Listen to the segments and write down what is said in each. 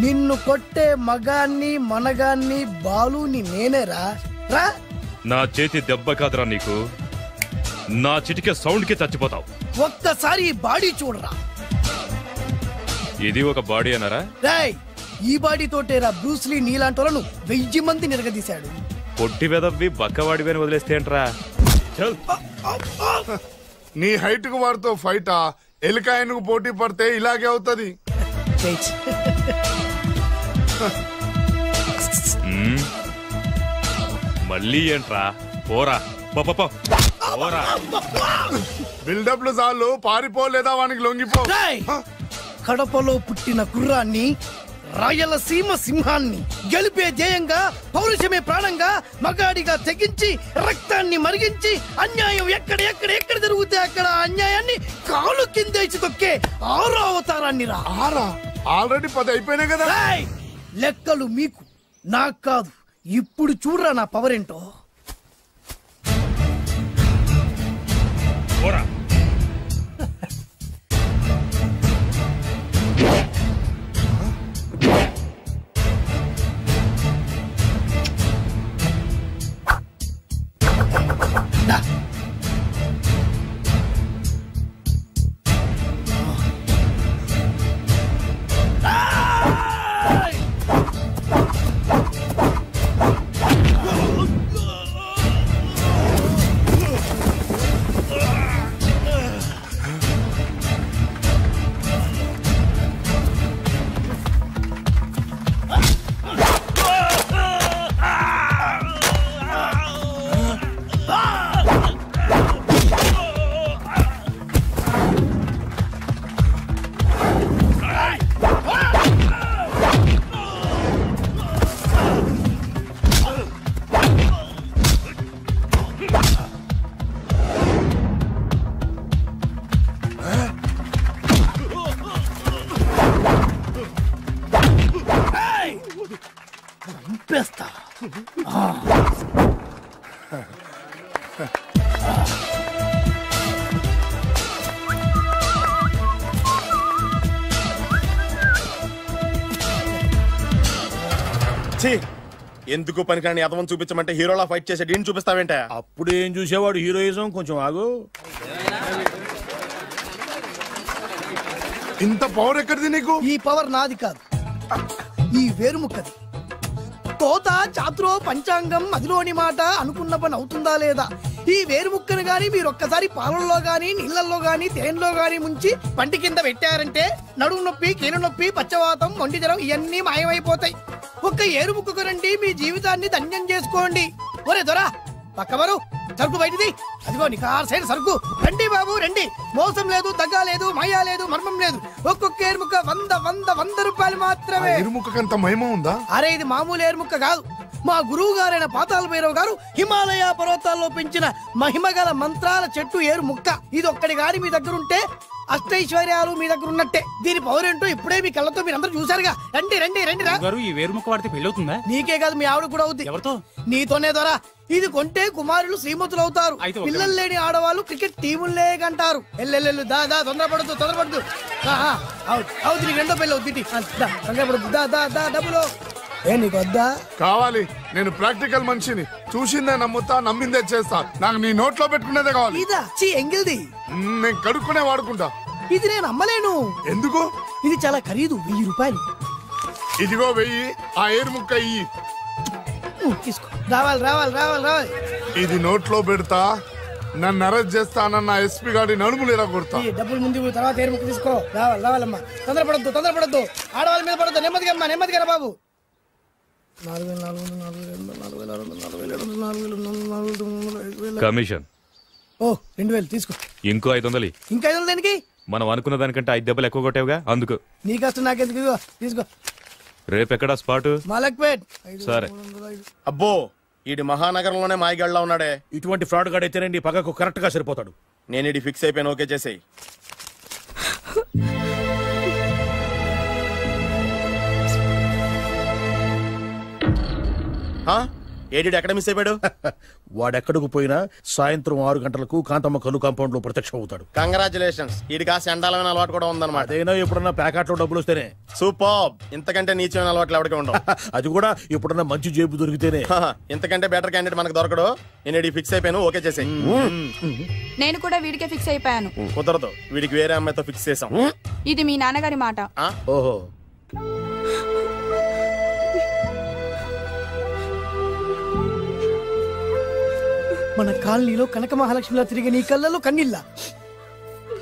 నిన్ను కొట్టే మగాన్ని మనగాన్ని బాలుని నేనేరా రా. నా చేతి దెబ్బ కాదురా నీకు, నా చిటికే సౌండ్ కి చచ్చిపోతావు. ఒక్కసారి ఈ బాడీ చూడరా. ఇది ఒక బాడీ అన్నారా? రేయ్, ఈ బాడీ తోటేరా బ్రూస్లీ నీలాంటోలను 1000 మంది నిరగదీశాడు. పొట్టి వెదవ్వి బక్కవాడివి అని వదిలేస్తే ఏంట్రా? నీ హైట్ కు వాడితో ఫైటా? ఎలికాయనకు పోటీ పడితే ఇలాగే అవుతుంది. మళ్ళీ ఏంట్రా? పోరా పోరా. బిల్డప్లు చాలు, పారిపోలేదా వానికి లొంగిపో. కడపలో పుట్టిన కుర్రాన్ని, రాయలసీమ సింహాన్ని గెలిపే ధ్యేయంగా, పౌరుషమే ప్రాణంగా, మగాడిగా తెగించి రక్తాన్ని మరిగించి అన్యాయం ఎక్కడ జరుగుతే అక్కడ అన్యాయాన్ని కాలు కిందేసి తొక్కే 6వ అవతారాన్ని రా. ఆల్రెడీ 10 అయిపోయినాయి కదా. లెక్కలు మీకు, నాకు కాదు. ఇప్పుడు చూడరా నా పవర్ ఏంటో. పోరా. ఎందుకు పనికిరాని అదవం చూపించమంటే హీరోలా ఫైట్ చేసే డీన్ చూపిస్తావేంట? అప్పుడు ఏం చూసేవాడు హీరోయిజం. కొంచెం ఆగు. ఇంత పవర్ ఎక్కడిది నీకు? ఈ పవర్ నాది కాదు, ఈ వేరుముక్కది. తోత చాతురో పంచాంగం అదిలోని మాట అనుకున్న పని అవుతుందా లేదా? ఈ వేరుముక్కను గాని మీరొక్కసారి పాలల్లో గాని నీళ్లలో గాని తేనెలో గాని ముంచి పంటి కింద పెట్టారంటే నడుము నొప్పి, కీలు నొప్పి, పచ్చవాతం, మొండి జ్వరం ఇవన్నీ మాయమైపోతాయి. ఒక్క ఏరుముక్కకు రండి, మీ జీవితాన్ని ధన్యం చేసుకోండి. ఒరే దొరా, పక్కవరు సరుకు బయటిది. అదిగో నికార్సైన సరుకు. రండి బాబు రండి. మోసం లేదు, దగ్గ లేదు, మాయా లేదు, మర్మం లేదు. ఒక్కొక్క ఏరుముక్క 100 రూపాయలు మాత్రమే. ఏరుముక్కకంత మహిమ ఉందా? అరే, ఇది మామూలు ఏరుముక్క కాదు. మా గురువు గారైన పాతాళ భైరవ్ గారు హిమాలయ పర్వతాల్లో పెంచిన మహిమగల మంత్రాల చెట్టు ఏరుముక్క. ఇది ఒక్కడి గాని మీ దగ్గర ఉంటే అష్టైశ్వర్యాలు మీ దగ్గర ఉన్నట్టే. దీని పవర్ ఏంటో ఇప్పుడే మీ కళ్ళతో మీరందరూ చూసారుగా. రండి రండి రండి రా. ఈ వేరుముక్క వాడితే పెళ్ళవుతుందా? నీకే కాదు, మీ ఆవిడ కూడా అవుతుంది. ఎవరితో? నీతోనే ద్వారా. ఇది కొంటే కుమారులు శ్రీమంతులు అవుతారు. పిల్లలు లేని ఆడవాళ్ళు క్రికెట్ టీములే కంటారు. ఎల్లెల్లు దా దా, తొందరపడద్దు. అవుతుంది, నీకు రెండో పెళ్ళి అవుతుంది. తొందరపడద్దు, దా దా దా. డబ్బులు ఏ నీకు వద్దా? కావాలి. నేను ప్రాక్టికల్ మనిషిని. చూసిందే నమ్ముతా, నమ్మిందే చేస్తా. నాకు నీ నోట్లో పెట్టుకునేదే కావాలి. ఇదా ఎంగిల్ది? నేను కడుక్కునే వాడుకుంటా. ఇది నేను అమ్మలేను. ఎందుకు? ఇది చాలా ఖరీదు, 1000 రూపాయలు. ఇదిగో 1000. ఆ ఏరుముక్క ఇయ్యి. తీసుకో. రావాలి. ఇది నోట్లో పెడతా, నన్ను అరెస్ట్ చేస్తానన్న ఎస్పీ గారి నడుములేరా కొడతా. డబ్బులు ముందు, తర్వాత ఏరుముక్క తీసుకో. రావాలమ్మా. తొందరపడద్దు. ఆడవాళ్ళ మీద పడద్దు. నెమ్మదిగా బాబు. కమిషన్ 2000 తీసుకో. ఇంకో 500. ఇంకా 500 దేనికి? మనం అనుకున్న దానికంటే 5 దెబ్బలు ఎక్కువ కొట్టావుగా, అందుకు. నీ కష్టం నాకెందుకు? తీసుకో. రేపెక్కడా స్పాట్? మలక్పేట్. సరే. అబ్బో, ఈడి మహానగరంలోనే మాయగాళ్ళ ఉన్నాడే. ఇటువంటి ఫ్రాడ్ గాడు అయితేనండి పగకు కరెక్ట్ గా సరిపోతాడు. నేను ఇది ఫిక్స్ అయిపోయాను. ఓకే చేసేయి. ఏడి ఎక్కడ మిస్ అయిపోయాడు? వాడెక్కడికి పోయినా సాయంత్రం 6 గంటలకు కాంతమ్మ కల్లు కాంపౌండ్ లో ప్రత్యక్షం అవుతాడు. కంగ్రాచులేషన్స్. ఈడికి ఆ సెండాలమైన అలవాటు కూడా ఉందన్నమాట. అదైనా ఎప్పుడన్నా ప్యాకెట్లో డబ్బులు వస్తేనే. సూపర్. ఇంతకంటే నీచమైన అలవాట్లు ఎవరికి ఉండవు. అది కూడా ఎప్పుడన్నా మంచి జేబు దొరికితేనే. ఇంతకంటే బెటర్ క్యాండిడేట్ మనకు దొరకడు. నేను ఫిక్స్ అయిపోయాను. ఓకే చేసే. నేను కూడా వీడికే ఫిక్స్ అయిపోయాను. కుదరదు, వీడికి వేరే అమ్మాయితో ఫిక్స్ చేసాం. ఇది మీ నాన్నగారి మాట. ఓహో, మన కాలనీలో కనక మహాలక్ష్మిలా తిరిగి నీ కళ్ళలో కన్నీళ్ళ.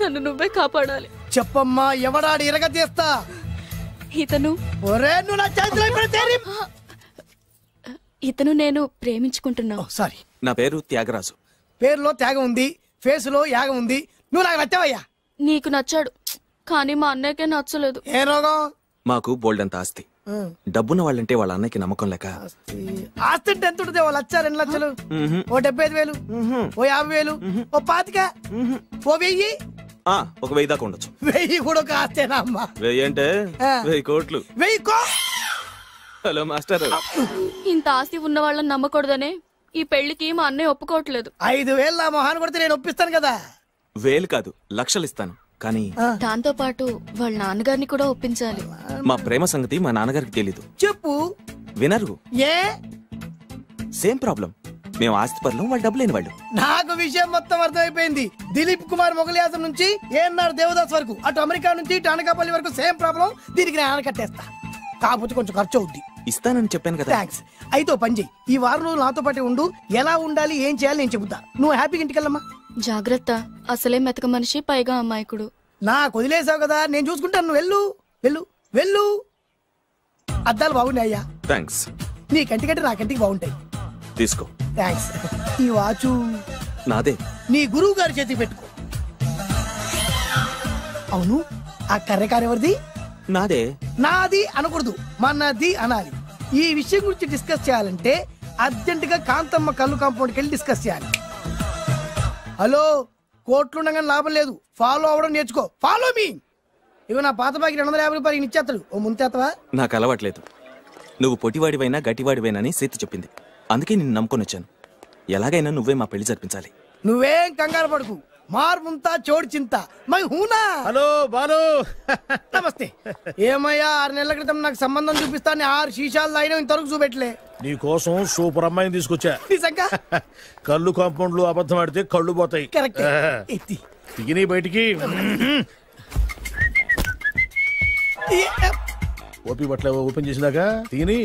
నన్ను నువ్వే కాపాడాలి. చెప్పమ్మా, ఎవడాడి ఎరగ చేస్తా. ఇతను ఒరే నువ్వు నా చేతిలో పెడితే. ఇతను నేను ప్రేమించుకుంటున్నా. సారీ, నా పేరు త్యాగరాజు. పేరులో త్యాగం ఉంది, ఫేసులో యాగం ఉంది. నువ్వు నాకు నచ్చావయ్యా. నీకు నచ్చాడు, కానీ మా అన్నయ్యకే నచ్చలేదు. ఏ రోగం? మాకు బోల్డంత ఆస్తి. డబ్బున్న వాళ్ళంటే వాళ్ళ అన్నయ్యకి నమ్మకం లేక. ఆస్తి అంటే ఎంత ఉంటుంది? ఓ 1,00,000, 2 లక్షలు, ఓ 75,000, ఓ 50,000, ఓ 25,000, ఓ 1000. ఒక 1000 దాకా ఉండొచ్చు. 1000 కూడా ఒక ఆస్తేనా అమ్మా? 1000 అంటే 1000 కోట్లు. 1000 హలో మాస్టర్. ఇంత ఆస్తి ఉన్న వాళ్ళని నమ్మకూడదనే ఈ పెళ్లికి మా అన్నయ్య ఒప్పుకోవట్లేదు. 5,000 నా మొహాన్ని కొడితే నేను ఒప్పిస్తాను కదా. 1000 కాదు, లక్షలు ఇస్తాను. కానీ దాంతో పాటు వాళ్ళ నాన్నగారిని కూడా ఒప్పించాలి. మా ప్రేమ సంగతి మా నాన్నగారికి తెలీదు. చెప్పు. వినరు. ఏ? Same problem. మేము ఆస్తి పరులం, వాళ్ళు డబ్బు లేని వాళ్ళు. నాకు విషయం మొత్తం అర్థమైపోయింది. దిలీప్ కుమార్ మొగలియాసం నుంచి ఏఎన్ఆర్ దేవదాస్ వరకు, అటు అమెరికా నుంచి ఇటు అనకాపల్లి వరకు సేమ్ ప్రాబ్లం. దీనికి నేను కట్టేస్తా. కాకపోతే కొంచెం ఖర్చు అవుద్ది. ఇస్తానని చెప్పాను కదా. థ్యాంక్స్. అయితే పని చెయ్యి, ఈ వారం రోజులు నాతో పాటు ఉండు. ఎలా ఉండాలి, ఏం చేయాలి నేను చెబుతా. నువ్వు హ్యాపీగా ఇంటికెళ్ళమ్మా. జాగ్రత్త, అసలే మెతక మనిషి, పైగా అమాయకుడు. నాకు వదిలేసావు కదా, నేను చూసుకుంటాను. నువ్వు వెళ్ళు వెళ్ళు వెళ్ళు. అద్దాలు బాగున్నాయి అయ్యా. థ్యాంక్స్. నీ కంటికంటే నా కంటికి బాగుంటాయి. తీసుకో. థ్యాంక్స్. ఈ వాచు నాదే. నీ గురువు గారి చేతికి పెట్టుకో. అవును, ఆ కర్రెకారు ఎవరిది? నాదే. నాది అనకూడదు, మనది అనాలి. ఈ విషయం గురించి డిస్కస్ చేయాలంటే అర్జెంట్ గా కాంతమ్మ కల్లు కాంపౌండ్కి వెళ్ళి డిస్కస్ చేయాలి. హలో, కోట్లుండగానే లాభం లేదు. ఫాలో అవ్వడం నేర్చుకో. Follow me. ఇవి నా పాత బాకి 250 రూపాయలు ఇచ్చేస్తాడు. ఓ ముంతేత్తవా? నాకు అలవాట్లేదు. నువ్వు పొట్టివాడివైనా గట్టివాడివైనా సేతి చెప్పింది. అందుకే నిన్ను నమ్ముకొని వచ్చాను. ఎలాగైనా నువ్వే మా పెళ్లి జరిపించాలి. నువ్వేం కంగారు పడుకు. మార్ ముంతా చోడు చింత మై హూనా. హలో బాలు. నమస్తే. ఏమయ్యా, 6 నెలల క్రితం నాకు సంబంధం చూపిస్తాను 6 శీషాలు అయినా ఇంతవరకు చూపెట్టలే. నీ కోసం సూపర్ అమ్మాయిని తీసుకొచ్చా. నిజంగా? కళ్ళు కాంపౌండ్ లో అబద్ధం ఆడితే కళ్ళు పోతాయి. కరెక్ట్. దిగిని బయటికి. ఓపి బట్ల ఓపెన్ చేసినాక తిని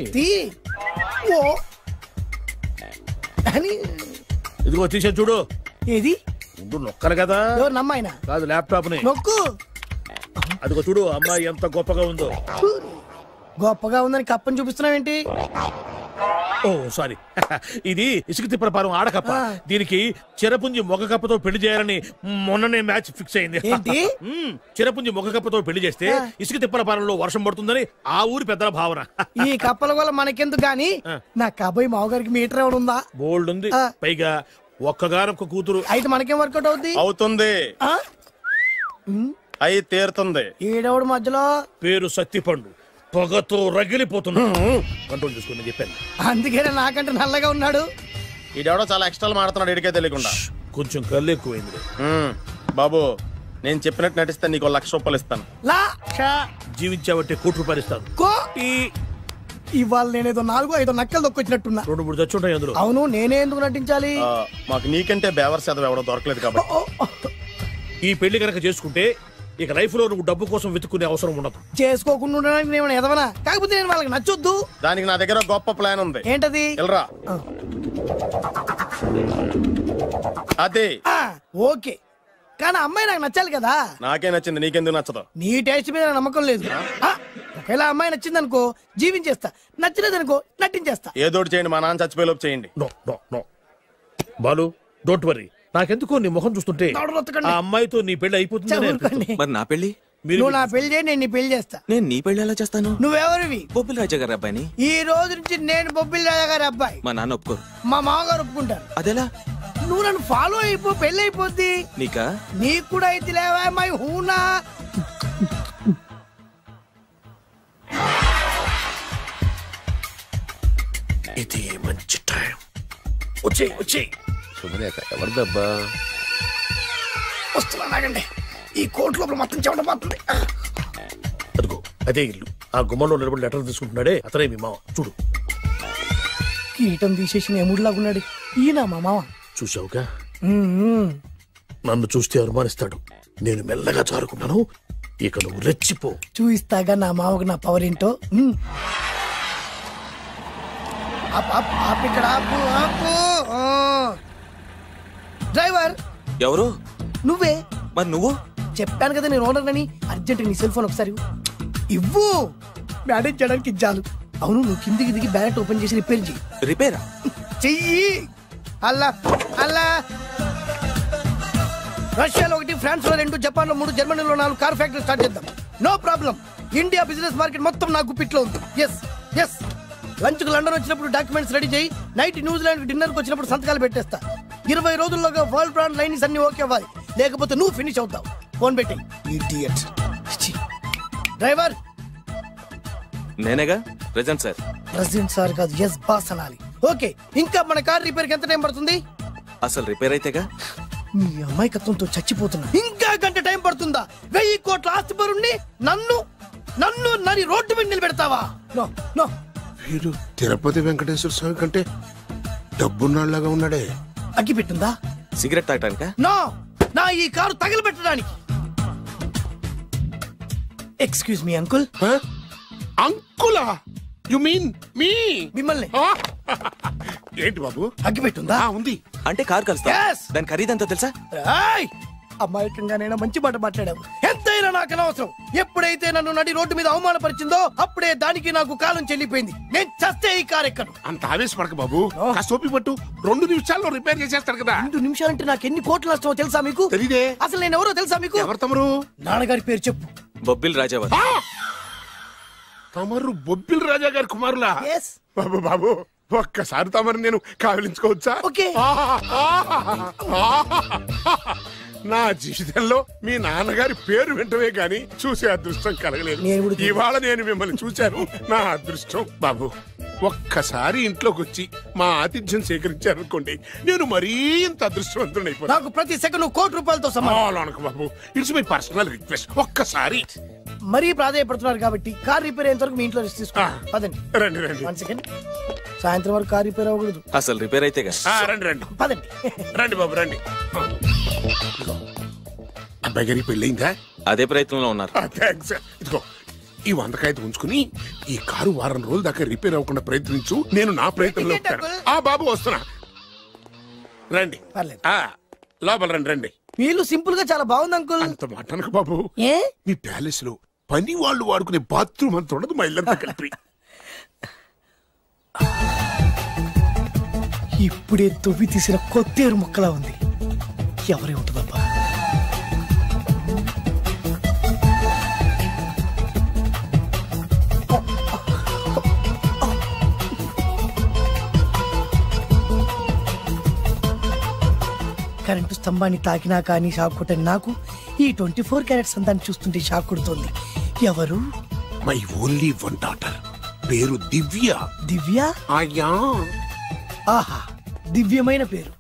ఇదిగో తీసే చూడు. ఏది? ముందు నొక్కలు కదా. ఎవరు నమ్మాయినా? కాదు, ల్యాప్టాప్ ని నొక్కు. అదిగో చూడు, అమ్మాయి ఎంత గొప్పగా ఉందో. గొప్పగా ఉందని కప్పని చూపిస్తున్నావేంటి? ఓ సారీ, ఇది ఇసుక తిప్పల పారం ఆడకప్ప. దీనికి చిరపుంజి మొగ కప్పతో పెళ్లి చేయాలని మొన్ననే మ్యాచ్ ఫిక్స్ అయింది. చిరపుంజి మొగ కప్పతో పెళ్లి చేస్తే ఇసుక తిప్పల పారంలో వర్షం పడుతుందని ఆ ఊరి పెద్దల భావన. ఈ కప్పల వల్ల మనకెందుకు గాని, నా కాబోయే మావగారికి మీటర్ ఎవడు ఉందా? బోల్డ్ ఉంది. పైగా ఒక్కగారొక్క కూతురు. అయితే మనకేం వర్కౌట్ అవుద్ది? అవుతుంది. అయి తీరుతుంది. ఈడవుడు మధ్యలో పేరు సత్తిపండు, పొగతో రగిలిపోతున్నా. కంట్రోల్ చూసుకుని చెప్పాను. అందుకేనే నాకంటే నల్లగా ఉన్నాడు. ఈడెవడో చాలా ఎక్స్ట్రాలు మాడుతున్నాడు, ఇడికే తెలియకుండా. కొంచెం కళ్ళు ఎక్కువైంది. బాబు, నేను చెప్పినట్టు నటిస్తే నీకు 1,00,000 రూపాయలు ఇస్తాను. జీవించావంటే ₹1,00,000 ఇస్తాను. ఇవాళ నేనేదో 4-5 నక్కలు దొక్కొచ్చినట్టున్నా. 2-3 చచ్చుంటాయి అందులో. అవును, నేనే ఎందుకు నటించాలి? మాకు నీకంటే బేవర్ శాతం ఎవడో దొరకలేదు కాబట్టి. ఈ పెళ్లి కనుక చేసుకుంటే ఇక లైఫ్ లో నువ్వు డబ్బు కోసం వెతుక్కునే అవసరం ఉండదు. చేసుకోకుండా ఉండడానికి నేను ఎదవనా? కాకపోతే నేను వాళ్ళకి నచ్చొద్దు. దానికి నా దగ్గర గొప్ప ప్లాన్ ఉంది. ఏంటది? వెళ్ళరా. అదే. ఓకే, కానీ అమ్మాయి నాకు నచ్చాలి కదా. నాకే నచ్చింది, నీకెందుకు నచ్చదు? నీ టేస్ట్ మీద నమ్మకం లేదు. ఒకవేళ అమ్మాయి నచ్చింది అనుకో, జీవించేస్తా. నచ్చలేదు అనుకో, నటించేస్తా. ఏదోటి చేయండి, మా నాన్న చచ్చిపోయేలోపు చేయండి. No no no Balu, don't worry. నాకెందుకో నీ ముఖం చూస్తుంటే ఆ అమ్మాయితో నీ పెళ్లి అయిపోతుంది. మరి నా పెళ్లి? నువ్వు నా పెళ్లి చేయి, నేను నీ పెళ్లి చేస్తా. నేను నీ పెళ్లి ఎలా చేస్తాను? నువ్వెవరివి? బొబ్బిలి రాజా గారి అబ్బాయిని. ఈ రోజు నుంచి నేను బొబ్బిలి రాజా గారి అబ్బాయి. మా నాన్న ఒప్పుకోరు. మా మామగారు ఒప్పుకుంటారు. అదెలా? నువ్వు నన్ను ఫాలో అయిపో, పెళ్లి అయిపోద్ది. నీకా? నీకు కూడా అయితే లేవా మై హూనా. ఇది మంచి టైం. వచ్చేయ్. శుభలేఖ ఎవరిదబ్బా? వస్తున్నాగండి. ఈ కోర్టు లోపల మొత్తం చెమటపోతుంది. అదిగో అదే ఇల్లు. ఆ గుమ్మంలో నిలబడి లెటర్ తీసుకుంటున్నాడే అతనే మీ మామ. చూడు. కిరీటం తీసేసి ఎముడిలాగున్నాడు. ఈయన మా మామ. చూసావుగా, నన్ను చూస్తే అనుమానిస్తాడు. నేను మెల్లగా చారుకున్నాను. ఇక నువ్వు రెచ్చిపో. చూయిస్తాగా నా మామకు నా పవర్ ఏంటో. ఇక్కడ ఆపు. డ్రైవర్ ఎవరు? నువ్వే. మరి నువ్వు? చెప్పాను కదా నేను ఓనర్ అని. అర్జెంట్ నీ సెల్ ఫోన్ ఒకసారి ఇవ్వు. మేనేజ్ చేయడానికి ఇచ్చాను. అవును, నువ్వు కిందికి దిగి బ్యాలెట్ ఓపెన్ చేసి రిపేర్ చెయ్యి. రిపేరా? చెయ్యి. అల్లా రష్యాలో 1, ఫ్రాన్స్ లో 2, జపాన్ లో 3, జర్మనీలో 4 కార్ ఫ్యాక్టరీ స్టార్ట్ చేద్దాం. No problem. India business market మొత్తం నా గుప్పిట్లో ఉంది. ఎస్ లంచ్ కు లండన్ వచ్చినప్పుడు డాక్యుమెంట్స్ రెడీ చేయి. నైట్ న్యూజిలాండ్ డిన్నర్ కి వచ్చినప్పుడు సంతకాలు పెట్టేస్తా. 20 రోజుల్లోగా వరల్డ్ బ్రాండ్ లైన్స్ అన్ని ఓకే అవ్వాలి. లేకపోతే నువ్వు ఫినిష్ అవుతావు. ఫోన్ పెట్టి. ఇడియట్. డ్రైవర్ నేనేగా. Present sir. ప్రెసిడెంట్ సార్ కాదు, ఎస్ బాస్ అనాలి. ఓకే, ఇంకా మన కార్ రిపేర్ కి ఎంత టైం పడుతుంది? అసలు రిపేర్ అయితేగా. మీ అమాయకత్వంతో చచ్చిపోతున్నా. ఇంకా గంట టైం పడుతుందా? 1000 కోట్ల ఆస్తి పరుణ్ణి నన్ను నరి రోడ్డు మీద నిలబెడతావా? నో. వీడు తిరుపతి వెంకటేశ్వర స్వామి కంటే డబ్బున్నాళ్ళగా ఉన్నాడే. అగ్గి పెట్టుందా? సిగరెట్ తాగటానికా? నో, నా ఈ కారు తగలబెట్టడానికి. Excuse me uncle. అంకులా? You mean me? మిమ్మల్ని. ఏంటి బాబు? అగ్గి పెట్టుందా? ఉంది. అంటే కార్ కలుస్తా. Yes. దాని ఖరీదంతా తెలుసా? అమాయకంగానైనా మంచి మాట మాట్లాడావు. ఎంతైనా నాకు అనవసరం. ఎప్పుడైతే నన్ను నడి రోడ్డు మీద అవమానపరిచిందో అప్పుడే దానికి నాకు కాలం చెల్లిపోయింది. నేను చస్తే ఈ కారు ఎక్కను. అంత ఆవేశపడక బాబు. కాస్త పట్టు. 2 నిమిషాల్లో రిపేర్ చేసేస్తాడు కదా. 2 నిమిషాలంటే నాకు ఎన్ని కోట్ల నష్టమో తెలుసా మీకు? తెలీదే. అసలు నేను ఎవరో తెలుసా మీకు? ఎవరు తమరు? నాన్నగారి పేరు చెప్పు. బొబ్బిల్ రాజావారు. తమరు బొబ్బిల్ రాజా గారి కుమారులా? Yes. బాబు ఒక్కసారి తమరు నేను కావలించుకోవచ్చా? ఓకే. నా జీవితంలో మీ నాన్నగారి పేరు వింటమే గాని చూసే అదృష్టం కలగలేదు. ఇవాళ నేను మిమ్మల్ని చూశాను. నా అదృష్టం. బాబు ఒక్కసారి ఇంట్లోకి వచ్చి మా ఆతిథ్యం సేకరించారనుకోండి, నేను మరీ ఇంత అదృష్టవంతుడైపోతాను. నాకు ప్రతి సెకండ్ 1 కోటి రూపాయలతో సమానం. బాబు ఇట్స్ మై పర్సనల్ రిక్వెస్ట్. ఒక్కసారి. మరీ ప్రాధాయపడుతున్నారు కాబట్టి కార్ రిపేర్ అయ్యేంత వరకు మీ ఇంట్లో రెస్ట్ తీసుకోండి. పదండి. రండి 1 సెకండ్. సాయంత్రం వరకు కార్ రిపేర్ అవ్వకూడదు. అసలు రిపేర్ అయితేగా. రండి పదండి. రండి బాబు రండి. అబ్బాయి గారికి పెళ్ళయిందా? అదే ప్రయత్నంలో ఉన్నారు. థాంక్స్. ఇదిగో ఈ 100 కాయలు ఉంచుకుని ఈ కారు వారం రోజుల దాకా రిపేర్ అవ్వకుండా ప్రయత్నించు. నేను నా ప్రయత్నంలో ఉంటాను. బాబు వస్తున్నా. రండి. లోపల రండి. మీ ఇల్లు సింపుల్ గా చాలా బాగుంది అంకుల్. అంత మాట అనకు బాబు. ఏ? మీ ప్యాలెస్ లో పని వాళ్ళు వాడుకునే బాత్రూమ్ అంత ఉండదు మా ఇల్లంతా కలిపి. ఇప్పుడే తొవ్వి తీసిన కొత్తేరు ముక్కలా ఉంది. ఎవరే ఉంటుందబ్బా? కరెంటు స్తంభాన్ని తాకినా కానీ షాక్ కొట్టని నాకు ఈ 24 క్యారెట్స్ అందాన్ని చూస్తుంటే షాక్ కొడుతోంది. ఎవరు? My only 1 daughter. పేరు దివ్య. దివ్య? అయ్యా. ఆహా, దివ్యమైన పేరు.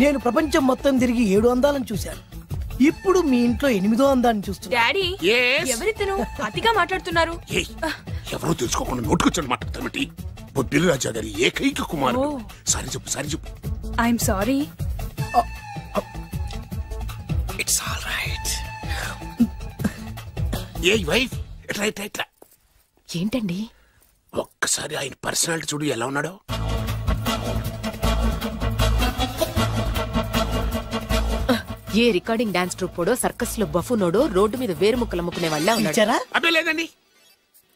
నేను ప్రపంచం మొత్తం తిరిగి 7 అందాలను చూశాను. ఇప్పుడు మీ ఇంట్లో 8వ అందాన్ని చూస్తున్నా. డాడీ, ఎవరితను అతిగా మాట్లాడుతున్నారు? ఎవరో తెలుసుకోకుండా నోటుకొచ్చాను మాట్లాడతామటి. బొబ్బిలి రాజా గారి ఏకైక కుమారుడు. సారీ చెప్పు. I'm sorry. It's all right. A wife ఇట్లా ఏంటండి? ఒక్కసారి ఆయన పర్సనాలిటీ చూడు ఎలా ఉన్నాడో. ఏ రికార్డింగ్ డాన్స్ ట్రూపోడో, సర్కస్ లో బఫునోడో, రోడ్డు మీద వేరు ముక్కలు అమ్ముకునే వాళ్ళ ఉన్నాడు. అదే లేదండి,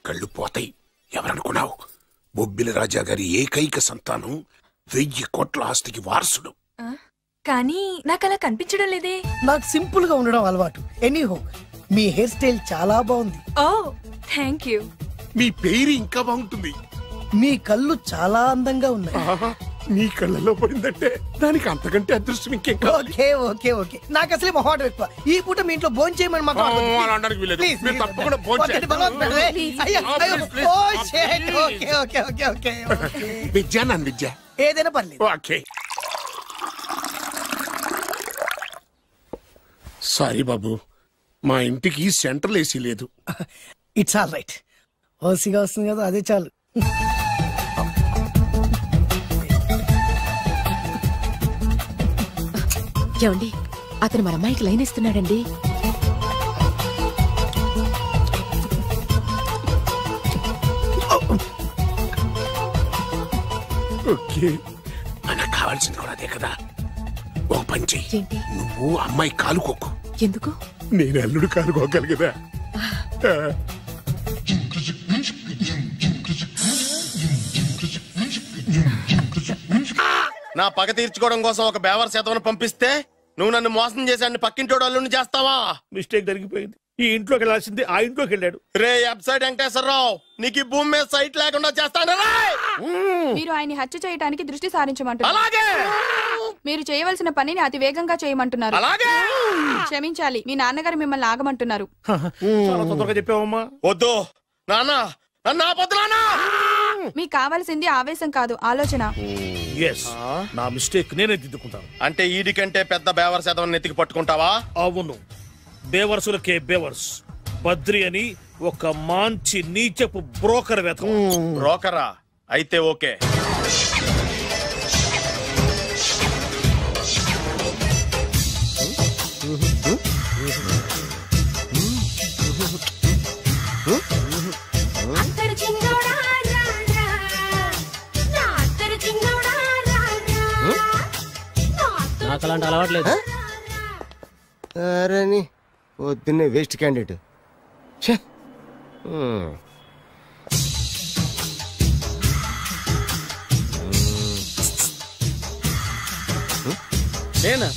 కళ్ళు పోతాయి. ఎవరనుకున్నావు? బొబ్బిలి రాజా గారి ఏకైక సంతానం, 1000 కోట్ల ఆస్తికి వారసుడు. కానీ నాకు అలా కనిపించడం లేదే. నాకు సింపుల్ గా ఉండడం అలవాటు. ఎనీహో, మీ హెయిర్ స్టైల్ చాలా బాగుంది. Oh thank you. మీ పేరు ఇంకా బాగుంటుంది. మీ కళ్ళు చాలా అందంగా ఉన్నాయి. నీ కళ్ళలో పడిందంటే దానికి అంతకంటే అదృష్టం ఇంకేం కావాలి. ఓకే ఓకే ఓకే నాకు అసలే మొహాటం ఎక్కువ. ఈ పూట మీ ఇంట్లో భోజనం చేయమని మాకు అలా అనడానికి వీల్లేదు. మీరు తప్పకుండా విద్య నన్ను విద్య ఏదైనా పర్లేదు. ఓకే సారీ బాబు, మా ఇంటికి సెంట్రల్ ఏసీ లేదు. It's all right. ఓసిగా వస్తుంది కదా అదే చాలు. ఏమండి అతను మన అమ్మాయికి లైన్ ఇస్తున్నాడండి. ఓకే మనకు కావాల్సింది కూడా అదే కదా. ఒక పని చెయ్యి, నువ్వు అమ్మాయి కాలుకోకు. ఎందుకు? నేను అల్లుడు కాలుకోగలి కదా. నా పగ తీర్చుకోవడం కోసం ఒక బేవర్ శాతం పంపిస్తే నువ్వు నన్ను మోసం చేశాన్ని పక్కింటోడు అల్లుని చేస్తావా? మిస్టేక్ జరిగిపోయింది. ఈ ఇంట్లోకి వెళ్ళాల్సింది ఆ ఇంట్లోకి వెళ్ళాడు. రే వెబ్సైట్ వెంకటేశ్వరరావు, నీకు ఈ భూమి మీద సైట్ లేకుండా చేస్తాను. మీరు ఆయన్ని హత్య చేయడానికి దృష్టి సారించమంటున్నారు. అలాగే మీరు చేయవలసిన పనిని అతి వేగంగా చేయమంటున్నారు. అలాగే క్షమించాలి, మీ నాన్నగారు మిమ్మల్ని ఆగమంటున్నారు. చాలా తొందరగా చెప్పావమ్మా. వద్దు నాన్న, నన్ను ఆపొద్దు నాన్న. మీకు కావాల్సింది ఆవేశం కాదు, ఆలోచన. నా మిస్టేక్ నేనే దిద్దుకుంటాను. అంటే ఈడి కంటే పెద్ద బేవర్ శాతం నెత్తికి పట్టుకుంటావా? అవును, బేవర్సులకే బేవర్స్. బద్రి అని ఒక మంచి నీచపు బ్రోకర్ వేత. బ్రోకరా? అయితే ఓకే. నాకు అలాంటి అలవాట్లేదు. అరే పొద్దున్నే వేస్ట్ క్యాండిడేట్. నేనా?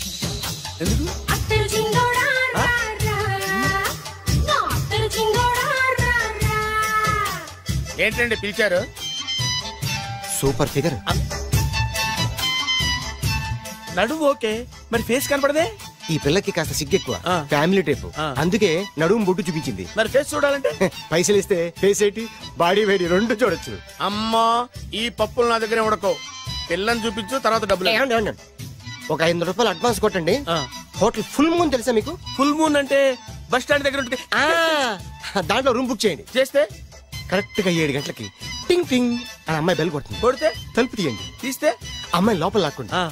ఎందుకు? ఏంటండి పిలిచారు? Super figure. నడువు ఓకే, మరి ఫేస్ కనపడదే. ఈ పిల్లకి కాస్త సిగ్గెక్కువ, ఫ్యామిలీ టైప్. అందుకే నడుము బొట్టు చూపించింది. మరి ఫేస్ చూడాలంటే పైసలు ఇస్తే ఫేస్ ఏంటి బాడీ వేడి రెండు చూడొచ్చు. అమ్మా, ఈ పప్పులు నా దగ్గర ఉడకో. పిల్లని చూపించు, తర్వాత డబ్బులు. ఒక 500 రూపాయలు అడ్వాన్స్ కొట్టండి. హోటల్ ఫుల్ మూన్ తెలుసా మీకు? ఫుల్ మూన్ అంటే బస్ స్టాండ్ దగ్గర ఉంటుంది. దాంట్లో రూమ్ బుక్ చేయండి. చేస్తే కరెక్ట్ గా 7 గంటలకి టింగ్ టింగ్ అని అమ్మాయి బెల్ కొడుతుంది. కొడితే తలుపు తీయండి. తీస్తే అమ్మాయి లోపల లాక్కుంటా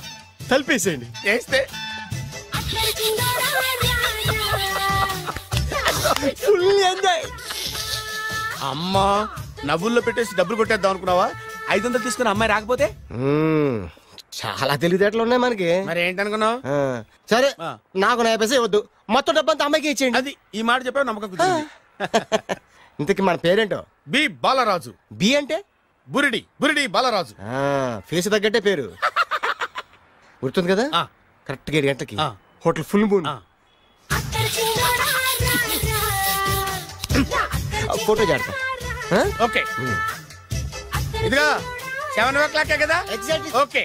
తలుపేసేయండి. చేస్తే ఫుల్ ఎంజాయ్. అమ్మా, నవ్వుల్లో పెట్టేసి డబ్బులు కొట్టేద్దాం అనుకున్నావా? 500 తీసుకుని అమ్మాయి రాకపోతే? చాలా తెలివితేటలు ఉన్నాయి మనకి. మరి ఏంటనుకున్నావు? సరే, నాకు 50 పైసే వద్దు, మొత్తం డబ్బంతా అమ్మాయికి ఇచ్చేయండి. అది ఈ మాట చెప్పావు, నమ్మకం కుదిరింది. ఇంతకి మన పేరేంటో? బి బాలరాజు. బి అంటే బురిడి. బురిడి బాలరాజు. ఫేస్ తగ్గట్టే పేరు. గుర్తుంది కదా? కరెక్ట్ గా 7 గంటలకి హోటల్ ఫుల్ మూన్. ఫోటో చేడతా. ఓకే, ఇదిగా 7 o'clock కదా? Okay.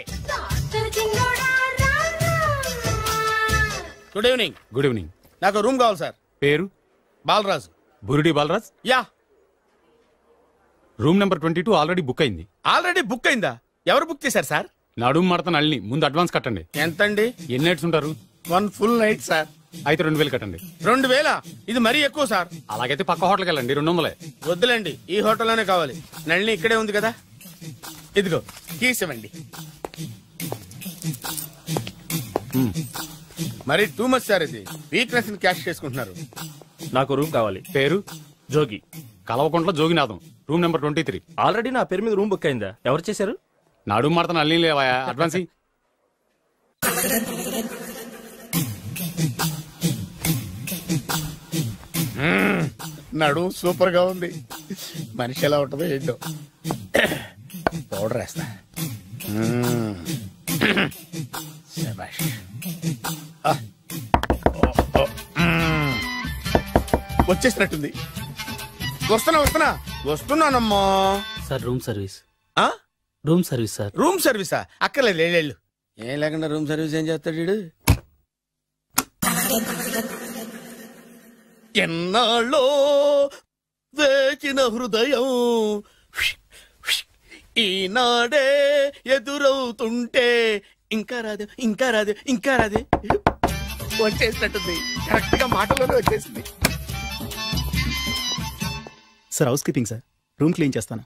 Good evening. Good evening. నాకు రూమ్ కావాలి సార్. పేరు? Balaraju. Burudi Balaraj. Yeah. Room number 22 already book అయింది. ఆల్రెడీ బుక్ అయిందా? ఎవరు బుక్ చేశారు సార్? నడుము మడత నల్ని. ముందు అడ్వాన్స్ కట్టండి. ఎంతండి? ఎన్ని నైట్స్ ఉంటారు? 1 full night సార్. అయితే 2000 కట్టండి. 2000? ఇది మరీ ఎక్కువ సార్. అలాగైతే పక్క హోటల్కి వెళ్ళండి, 200. వద్దులేండి, ఈ హోటల్లోనే కావాలి. నళిని ఇక్కడే ఉంది కదా. ఇదిగో కీస్ ఇవ్వండి. మరి టూ మచ్ సార్, ఇది వీక్నెస్ ని క్యాష్ చేసుకుంటున్నారు. నాకు రూమ్ కావాలి. పేరు? Jogi. Kalavakuntla Joginatham. Room number 23. Already నా పేరు మీద రూమ్ బుక్ అయిందా? ఎవరు చేశారు? నడుము మడత నల్లి లేవా? అడ్వాన్స్. నడు సూపర్ గా ఉంది. మనిషి ఎలా ఉంటుందో ఏంటో. పౌడర్ వేస్తా. వచ్చేసినట్టుంది. వస్తున్నానమ్మా. Sir room service. Room service sir. Room సర్వీసా? అక్కర్లేదు, లేళ్ళు. ఏం లేకుండా రూమ్ సర్వీస్ ఏం చేస్తాడు వీడు? ఎన్నాళ్ళో వేచిన హృదయం ఈనాడే ఎదురవుతుంటే ఇంకా రాదు, ఇంకా రాదు, ఇంకా రాదు. వచ్చేసినట్టుంది, కరెక్ట్ గా మాటలోనే వచ్చేసింది. Sir housekeeping sir, room clean చేస్తాను.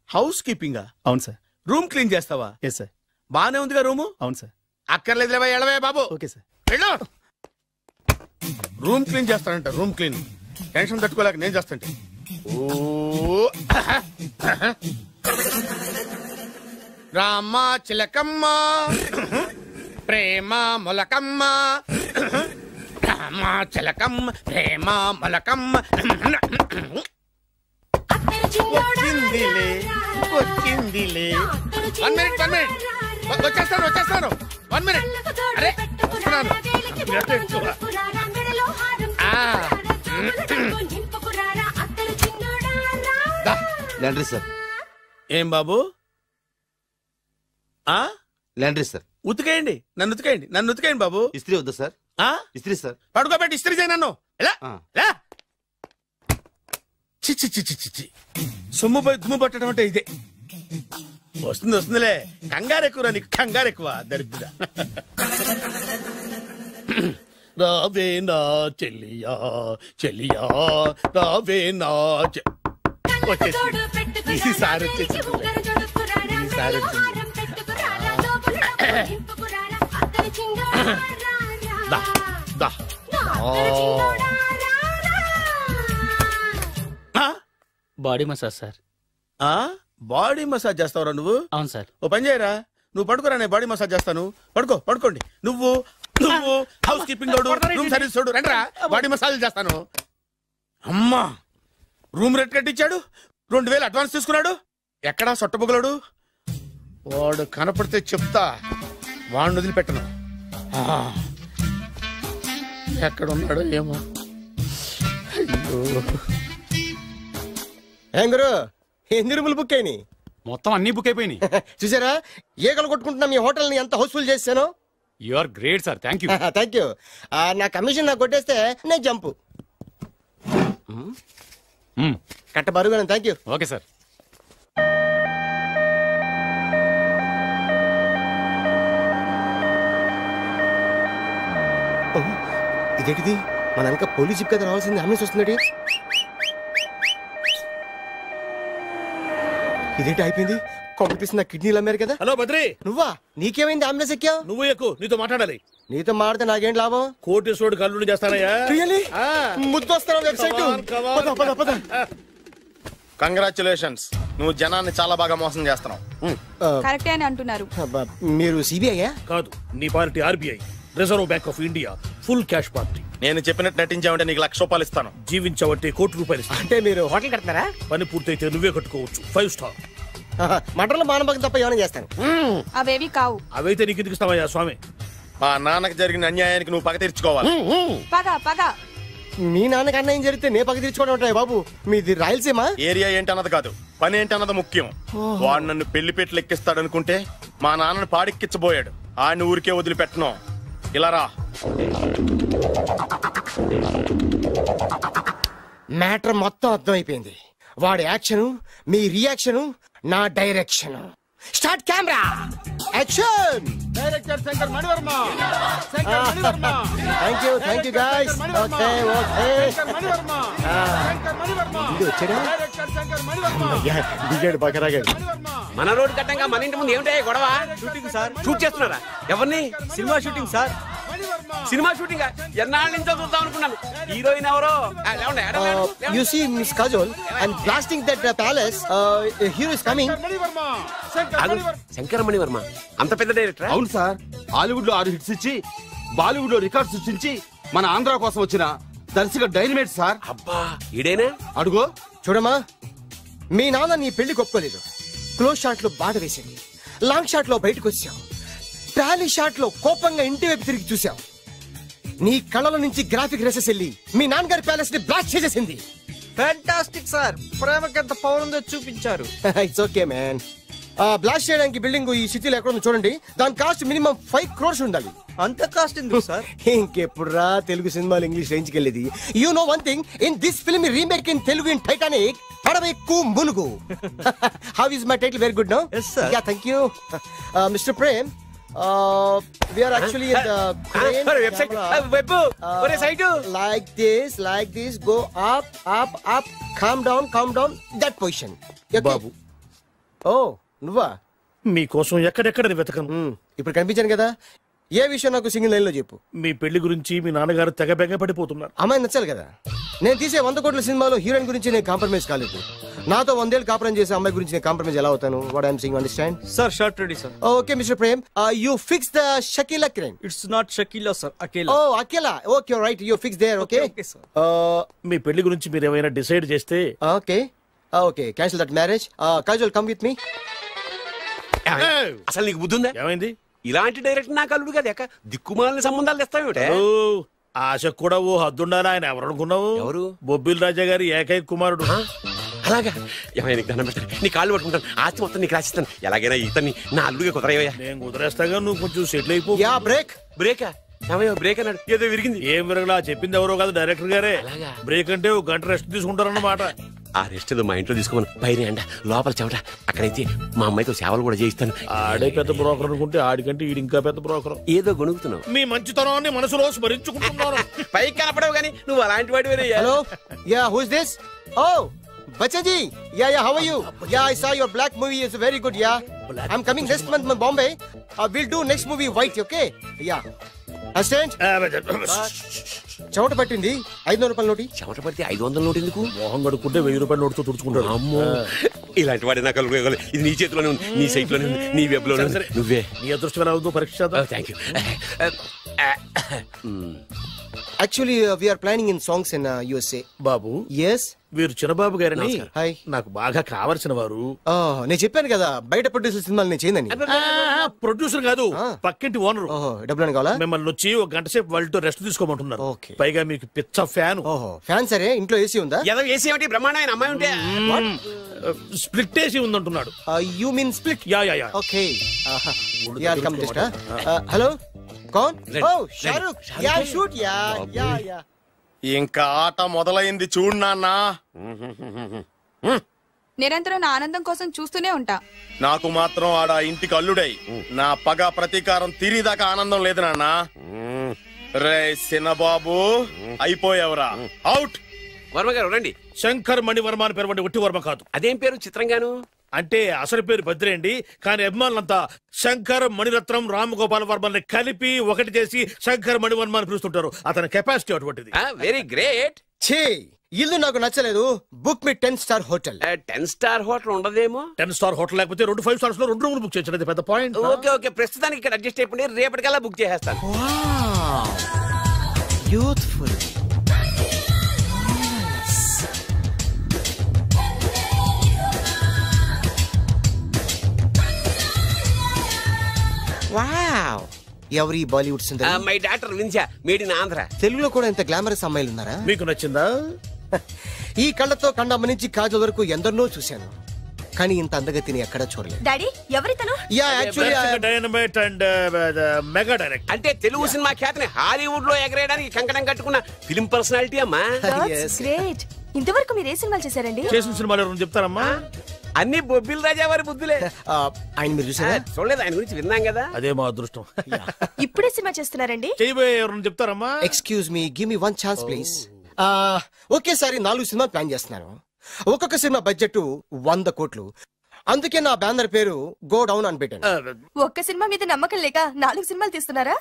హౌస్ కీపింగా? అవును సార్. రూమ్ క్లీన్ చేస్తావా? Yes sir. బానే ఉందిగా రూము? అవును సార్. అక్కర్లేదు, ఎడవే బాబు. Okay sir. వెళ్ళు. రూమ్ క్లీన్ చేస్తానంట, రూమ్ క్లీన్. టెన్షన్ తట్టుకోలేక నేను చేస్తాంటే. ఓ రామ చిలకమ్మ ప్రేమ మొలకమ్మ, రామ చిలకమ్మ ప్రేమ మొలకమ్మ. వచ్చిందిలే వచ్చిందిలే. 1 minute, 1 minute. వచ్చేస్తాను 1 minute. అరే వస్తున్నాను. Laundry sir. ఏం బాబు? Laundry sir. ఉతికేయండి, నన్ను ఉతికేయండి బాబు. ఇస్త్రీ వద్దా సార్? ఇస్త్రీ సార్. పడుకోబెట్టి ఇస్త్రీ చేయి నన్ను. ఎలా చిచ్చి చిచ్చి చిచ్చి. సొమ్ము పోయి దుమ్ము పట్టడం అంటే ఇదే. వస్తుందిలే. కంగారెక్కువ నీకు, కంగారెక్కువ దరిద్ర. రావే నా చెల్లియా చెల్లియా, రావే నా ఈసారి వచ్చేసి body massage sir. Body massage చేస్తావురా నువ్వు? అవును సార్. ఓ పని చేయరా, నువ్వు పడుకోరా, నేను బాడీ మసాజ్ చేస్తాను. పడుకోండి. నువ్వు హౌస్ కీపింగ్ తోడు, రూమ్ సర్వీస్ తోడు, రండిరా బాడీ మసాజ్ చేస్తాను. అమ్మా, రూమ్ రేట్ కట్టించాడు, 2000 అడ్వాన్స్ తీసుకున్నాడు. ఎక్కడా సొట్టబుగలాడు? వాడు కనపడితే చెప్తా, వాడిని వదిలిపెట్టను. ఎక్కడ ఉన్నాడో ఏమో. ఏం గురు, ఎన్ని రూములు బుక్ అయినాయి? మొత్తం అన్ని బుక్ అయిపోయినాయి. చూసారా, ఏగలు కొట్టుకుంటున్నా మీ హోటల్ ని ఎంత హౌస్ఫుల్ చేశాను. You are great sir. Thank you. Thank you. నా కమిషన్ నాకు కొట్టేస్తే నేను జంపు కట్ట బరుగా. Thank you. Okay sir. ఇదేంటిది, మన వెనక పోలీస్ జిప్ కదా రావాల్సింది, అంబులెన్స్ వస్తుంది. ఇదేంటి అయిపోయింది? కొంపపిస్తున్న కిడ్నీలు అమ్మారు కదా. హలో బద్రి, నువ్వా? నీకేమైంది అంబులెన్స్ ఎక్కావు? నువ్వు ఎక్కువ, నీతో మాట్లాడాలి. నీతో మాడితే నాకేం లాభం? కోటేశ్వరుడు కల్లుడు చేస్తానయ్యా. ముద్దొస్తారా వెబ్సైట్? కంగ్రాచులేషన్స్, నువ్వు జనాన్ని చాలా బాగా మోసం చేస్తున్నావు. కరెక్టే అని అంటున్నారు. మీరు సిబిఐ కాదు, నీ party RBI, reserve bank of India, full cash party. నేను చెప్పినట్టు నటించావంటే నీకు ₹1,00,000 ఇస్తాను. జీవించవంటే ₹1,00,000 ఇస్తాను. అంటే మీరు హోటల్ కడతారా? పని పూర్తయితే నువ్వే కట్టుకోవచ్చు, 5 స్టార్. మటన్లో మానభంగం తప్ప ఏమైనా చేస్తాను. అవేవి కావు. అవైతే నీకు ఎందుకు ఇస్తావయ్యా స్వామి? మా నాన్నకు జరిగిన అన్యాయానికి నువ్వు పగ తీర్చుకోవాలి. పగ మీ నాన్నకి అన్యాయం జరిగితే నే పగ తీర్చుకోవడం ఉంటాయి బాబు. మీది రాయలసీమ. ఏరియా ఏంటన్నది కాదు, పని ఏంటన్నది ముఖ్యం. వాడు నన్ను పెళ్లిపేటలు ఎక్కిస్తాడనుకుంటే మా నాన్నను పాడెక్కించబోయాడు. ఆయన ఊరికే వదిలిపెట్టను. ఇలా రా. మ్యాటర్ మొత్తం అర్థమైపోయింది. వాడి యాక్షన్, మీ రియాక్షన్, నా direction. Start camera, action. Director Shankar Mani Varma. Thank you guys. Okay ఇది వచ్చాడా? దిగాడు బకరాగాడు. మన రోడ్డు కట్టంగా మన ఇంటి ముందు ఏమిటాయి గొడవ? Shooting sir. షూట్ చేస్తున్నారా? ఎవరిని? Cinema shooting sir. Cinema shooting ఎన్నాళ్ళ నుంచో చూద్దాం అనుకున్నాను. హీరోయిన్ ఎవరో? You see Miss Kajol, I'm blasting that palace. Hero is coming. Shankara Mani Varma అంత పెద్ద డైరెక్టర్? అవును సార్. హాలీవుడ్ లో 6 హిట్స్ ఇచ్చి బాలీవుడ్ లో రికార్డ్ సృష్టించి మన ఆంధ్ర కోసం వచ్చిన దర్శక డైనమేట్ సార్. అబ్బా, ఈడేనా? అడుగో. చూడమ్మా, మీ నాన్న నీ పెళ్లి ఒప్పుకోలేదు. క్లోజ్ షాట్ లో బాధ వేసింది, లాంగ్ షాట్ లో బయటకు వచ్చావు, ట్రాలీ షాట్ లో కోపంగా ఇంటి వైపు తిరిగి చూసావు. నీ కళ్ళలో నుంచి గ్రాఫిక్ రెసెస్ వెళ్ళి మీ నాన్నగారి ప్యాలెస్ ని బ్లాస్ట్ చేసేసింది. ఫ్యాంటాస్టిక్ సార్, ప్రేమకి ఎంత పవర్ ఉందో చూపించారు. It's okay man. బ్లాస్ట్ చేయడానికి బిల్డింగ్ ఈ సిటీలో ఎక్కడ ఉందో చూడండి. దాని కాస్ట్ మినిమం 5 crores ఉండాలి. అంత కాస్ట్ ఎందుకు సార్? ఇంకెప్పుడు రా తెలుగు సినిమాలు ఇంగ్లీష్ రేంజ్ కి వెళ్ళేది. You know one thing, in this film remake in Telugu in Titanic పడవెక్కు మునుగు. How is my title? Very good no. Yes sir. Yeah, thank you. Mr. Prem, we are actually in the crane website. camera. Web. Ore side. Like this, go up, calm down, that position. Okay? Babu, Oh, నువ్వా? మీకోసం ఎక్కడెక్కడ వెతకను. ఇప్పుడు కనిపించాను కదా. ఏ విషయం నాకు single line లో చెప్పు. మీ పెళ్లి గురించి మీ నాన్నగారు తెగ బెగ పడిపోతున్నారు. అమ్మాయి నచ్చాలి కదా. నేను తీసే 100 కోట్ల సినిమాలో హీరోయిన్ గురించి నేను కాంప్రమైజ్ కాలేదు. నాతో 100 ఏళ్ళు కాపురం చేసే అమ్మాయి గురించి నేను కాంప్రమైజ్ ఎలా అవుతాను? What I'm saying, understand? Sir short ready sir. Okay mister Prem, you fix the Shakeela crane. It's not Shakeela sir, Akela. Oh Akela. Okay right, you fix there. Okay మీ పెళ్లి గురించి మీరు ఏమైనా డిసైడ్ చేస్తే. Okay cancel that marriage. Kajal come with me. అసలు నీకు బుద్ధి ఉందా? ఏమైంది? ఇలాంటి డైరెక్టర్ నాకు అల్లుడు కదా, దిక్కుమాలని సంబంధాలు తెస్తావేమిటే? ఆశ కూడా ఓ హద్దుండాలి. ఆయన ఎవరు అనుకున్నావు? ఎవరు? బొబ్బిల్ రాజా గారి ఏకైక కుమారుడు. అలాగా? ఏమైనా నీకు దండం పెడతాను, నీ కాళ్ళు పట్టుకుంటాను, ఆస్తి మొత్తం నీకు రాసిస్తాను. ఎలాగైనా ఇతన్ని నా అల్లుడిగా కుదరయ్యా. నేను కుదిరేస్తాగా, నువ్వు కొంచెం సెటిల్ అయిపో. బ్రేకా? బ్రేక్ అన్నాడు, ఏదో విరిగింది. ఏం విరగలా? చెప్పింది ఎవరో కాదు, డైరెక్టర్ గారే. బ్రేక్ అంటే ఒక గంట రెస్ట్ తీసుకుంటారన్నమాట. ఆ రెస్ట్ ఏదో మా ఇంట్లో తీసుకోమని. పైన అంట, లోపల చెమట. అక్కడైతే మా అమ్మాయితో సేవలు కూడా చేయిస్తాను. ఆడే పెద్ద బ్రోకర్ అనుకుంటే ఆడికంటే ఈడు ఇంకా పెద్ద బ్రోకర్. ఏదో గొణుగుతున్నావు. మీ మంచితనాన్ని మనసులో స్మరించుకుంటున్నాను. పైకి కనపడవు కానీ నువ్వు అలాంటి వాడి. Hello, ya who is this? Oh Bachaji, yeah, how are you? Yeah, I saw your black movie. It's very good, yeah. I'm coming next month in Bombay. We'll do next movie White, okay? Yeah. Assistant? చెమట పట్టింది. 500 రూపాయల నోటి. చెమట పడితే 500 note ఎందుకు? మోహం కడుక్కుంటే 1000 రూపాయల నోటుతో తుడుచుకుంటాడు. అమ్మో, ఇలాంటి వాడి నాకు ఇది నీ చేతిలోనే ఉంది, నీ సైట్ లోనే ఉంది, నీ వెబ్ లోనే ఉంది. నువ్వే. నీ అదృష్టం ఎలా ఉందో పరీక్ష చేద్దాం. Thank you. Actually, we are planning in songs in USA. Babu, yes, వీరు చిన్నబాబు గారని హాయ్, నాకు బాగా కావలసిన వారు. నేను చెప్పాను కదా బయట ప్రొడ్యూసర్ సినిమాలు నేను చేయనని. ప్రొడ్యూసర్ కాదు, పక్కింటి ఓనర్. డబ్బులు కావాలా? మిమ్మల్ని వచ్చి ఒక గంట సేపు వాళ్ళతో రెస్ట్ తీసుకోమంటున్నారు. పైగా మీకు పిచ్చ ఫ్యాన్. ఫ్యాన్ సరే, ఇంట్లో ఏసీ ఉందా? ఏసీ ఏమిటి బ్రహ్మాండమైన అమ్మాయి ఉంటే స్ప్లిట్ ఏసీ ఉందంటున్నాడు. You mean split? Yeah. Okay, yeah come just. Hello, కౌన్? Oh Shahrukh. Yeah shoot. Yeah. ఇంకా ఆట మొదలైంది చూడు నాన్న. నిరంతరం నా ఆనందం కోసం చూస్తూనే ఉంటా. నాకు మాత్రం ఆడ ఇంటికి అల్లుడై నా పగ ప్రతీకారం తీరిదాకా ఆనందం లేదు నాన్న. రే సినబాబు, అయిపోయావురా, అవుట్. వర్మ గారు రండి. శంకర్ మణివర్మ అని పేరు, ఒట్టి వర్మ కాదు. అదేం పేరు చిత్రంగాను? అంటే అసలు పేరు బద్రి అండి, కానీ అభిమానులంతా శంకర్ మణిరత్నం రామగోపాల్ వర్మని కలిపి ఒకటి చేసి శంకర్ మణివర్మ అని పిలుస్తుంటారు. అతని కెపాసిటీ అటువంటిది. Very great. ఛీ, ఇల్లు నాకు నచ్చలేదు. బుక్ మీ 10 star హోటల్. 10 star హోటల్ ఉండదేమో. 10 star హోటల్ లేకపోతే 2 5 stars లో 2 రూములు బుక్ చేయొచ్చు. పెద్ద పాయింట్. ఓకే, ప్రస్తుతానికి ఇక్కడ అడ్జస్ట్ అయిపోయి రేపటికల్లా బుక్ చేసేస్తాను. యూత్ఫుల్. వావ్, ఎవరి బాలీవుడ్ సుందరి? మై డాక్టర్ విన్సా, మేడ్ ఇన్ ఆంధ్ర. తెలుగులో కూడా ఇంత గ్లామరస్ అమ్మాయిలు ఉన్నారా? మీకు నచ్చిందా? ఈ కళ్ళతో కండమ్మ నుంచి కాజల్ వరకు ఎందరినో చూశాను, కానీ ఇంత అందగతిని ఎక్కడా చూడలేదు. డాడీ, ఎవరితను? Yeah, actually dynamite and mega direct. అంటే తెలుగు సినిమా ఖ్యాతిని హాలీవుడ్ లో ఎగరేయడానికి కంకణం కట్టుకున్న ఫిల్మ్ పర్సనాలిటీ అమ్మా. గ్రేట్. ఇంతవరకు మీరు ఏ సినిమాలు చేశారండి? చేసిన సినిమాలు ఎవరు చెప్తారమ్మా? అన్ని బొబ్బిల్ రాజా వారి బుద్ధులే. ఆయన మీరు చూసారా? చూడలేదు, ఆయన గురించి విన్నాం కదా. అదే మా అదృష్టం. ఇప్పుడే సినిమా చేస్తున్నారండి? చేయబోయే ఎవరు చెప్తారమ్మా? Excuse me, give me 1 chance please. ఒకేసారి 4 సినిమాలు ప్లాన్ చేస్తున్నాను. ఒక్కొక్క సినిమా బడ్జెట్ 100 కోట్లు. అందుకే నా బ్యానర్ పేరు గో డౌన్ అని పెట్టాను. ఒక్క సినిమా మీద నమ్మకం లేక 4 సినిమాలు తీస్తున్నారా?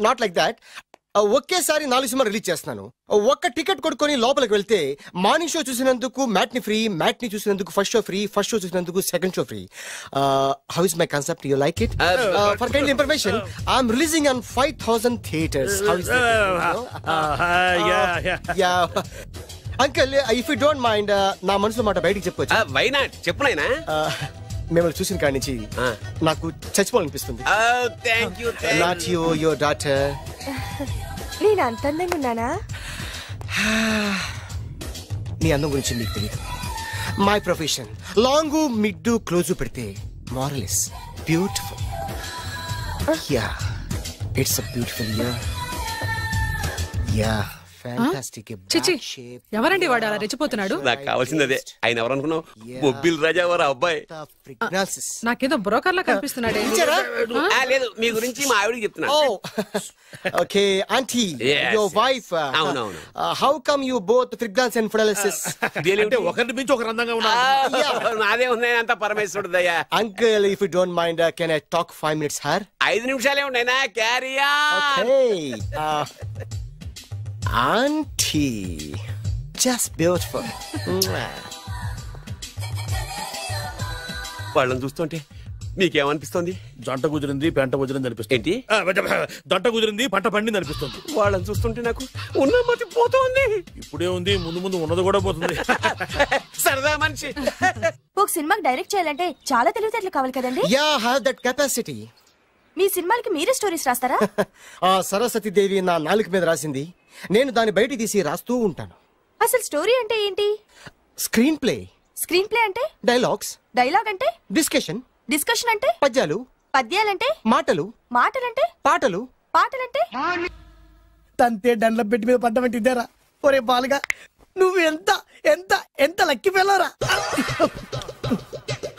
Not like that. ఒకేసారి 4 సినిమాలు రిలీజ్ చేస్తున్నాను. ఒక్క టికెట్ కొనుక్కొని లోపలికి వెళ్తే మార్నింగ్ షో చూసినందుకు మ్యాట్ని ఫ్రీ, మ్యాట్ని చూసినందుకు first show free, first show చూసినందుకు second show free. How is my concept? You like it? For kind information, I'm releasing on 5000 theatres. How is yeah uncle, if you don't mind, నా మనసులో మాట బయటికి చెప్పొచ్చు? Why not, చెప్పు నాయనా. మిమ్మల్ని చూసిన కాడి నుంచి నాకు చచ్చిపోవాలనిపిస్తుంది. Not you, your daughter. నేను అంత అందంగా ఉన్నానా? నీ అందం గురించి నీకు తెలియదు. My profession long mid close పెడితే Morales. Beautiful. Yeah. It's a beautiful year. Yeah. Fantastic. చిచి ఎవరండి వాడు అలా రెచ్చిపోతున్నాడు? నాకు కావాల్సింది అదే. ఆయన ఎవరనుకున్నావు? బొబ్బిల్ రాజా వారు అబ్బాయి. నాకేదో బ్రోకర్ లా కనిపిస్తున్నాడే. లేదు, మీ గురించి మా ఆవిడికి చెప్తున్నా. Okay, auntie, your wife. అవునవును. How come you both freelance and paralysis? అంటే ఒకరిని మించి ఒకరు అందంగా ఉన్నారు. నాదే ఉన్నాయి అంత పరమేశ్వరుడు దయ్యా. Uncle, if you don't mind, can I talk 5 minutes, sir? 5 నిమిషాలే ఉన్నాయినా. Carry on. Okay. Auntie, just beautiful. వాళ్ళని చూస్తుంటే మీకేమనిపిస్తుంది? జంట కుదిరింది పెంట కుదిరింది అనిపిస్తుంది. ఏంటి? జంట కుదిరింది పంట పండింది అనిపిస్తుంది. వాళ్ళని చూస్తుంటే నాకు ఉన్న మతి పోతుంది. ఇప్పుడే ఉంది, ముందు ముందు ఉన్నది కూడా పోతుంది. సరదా మనిషి. ఒక సినిమాకి డైరెక్ట్ చేయాలంటే చాలా తెలివితేటలు కావాలి కదండి? Yeah, have that capacity. మీ సినిమాలకి మీరే స్టోరీస్ రాస్తారా? ఆ సరస్వతి దేవి నా నాలుక మీద రాసింది, నేను దాన్ని బయట తీసి రాస్తూ ఉంటాను. అసలు స్టోరీ అంటే ఏంటి? Screen play. స్క్రీన్ ప్లే అంటే? డైలాగ్స్. డైలాగ్ అంటే? డిస్కషన్. డిస్కషన్ అంటే? పద్యాలు. పద్యాలంటే? మాటలు. మాటలంటే? పాటలు. పాటలంటే? తంతే దండ్ల పెట్టి మీద పడ్డమంటే ఇద్దరా? ఒరే బాలుగా, నువ్వు ఎంత ఎంత ఎంత లక్కీ ఫెలోరా.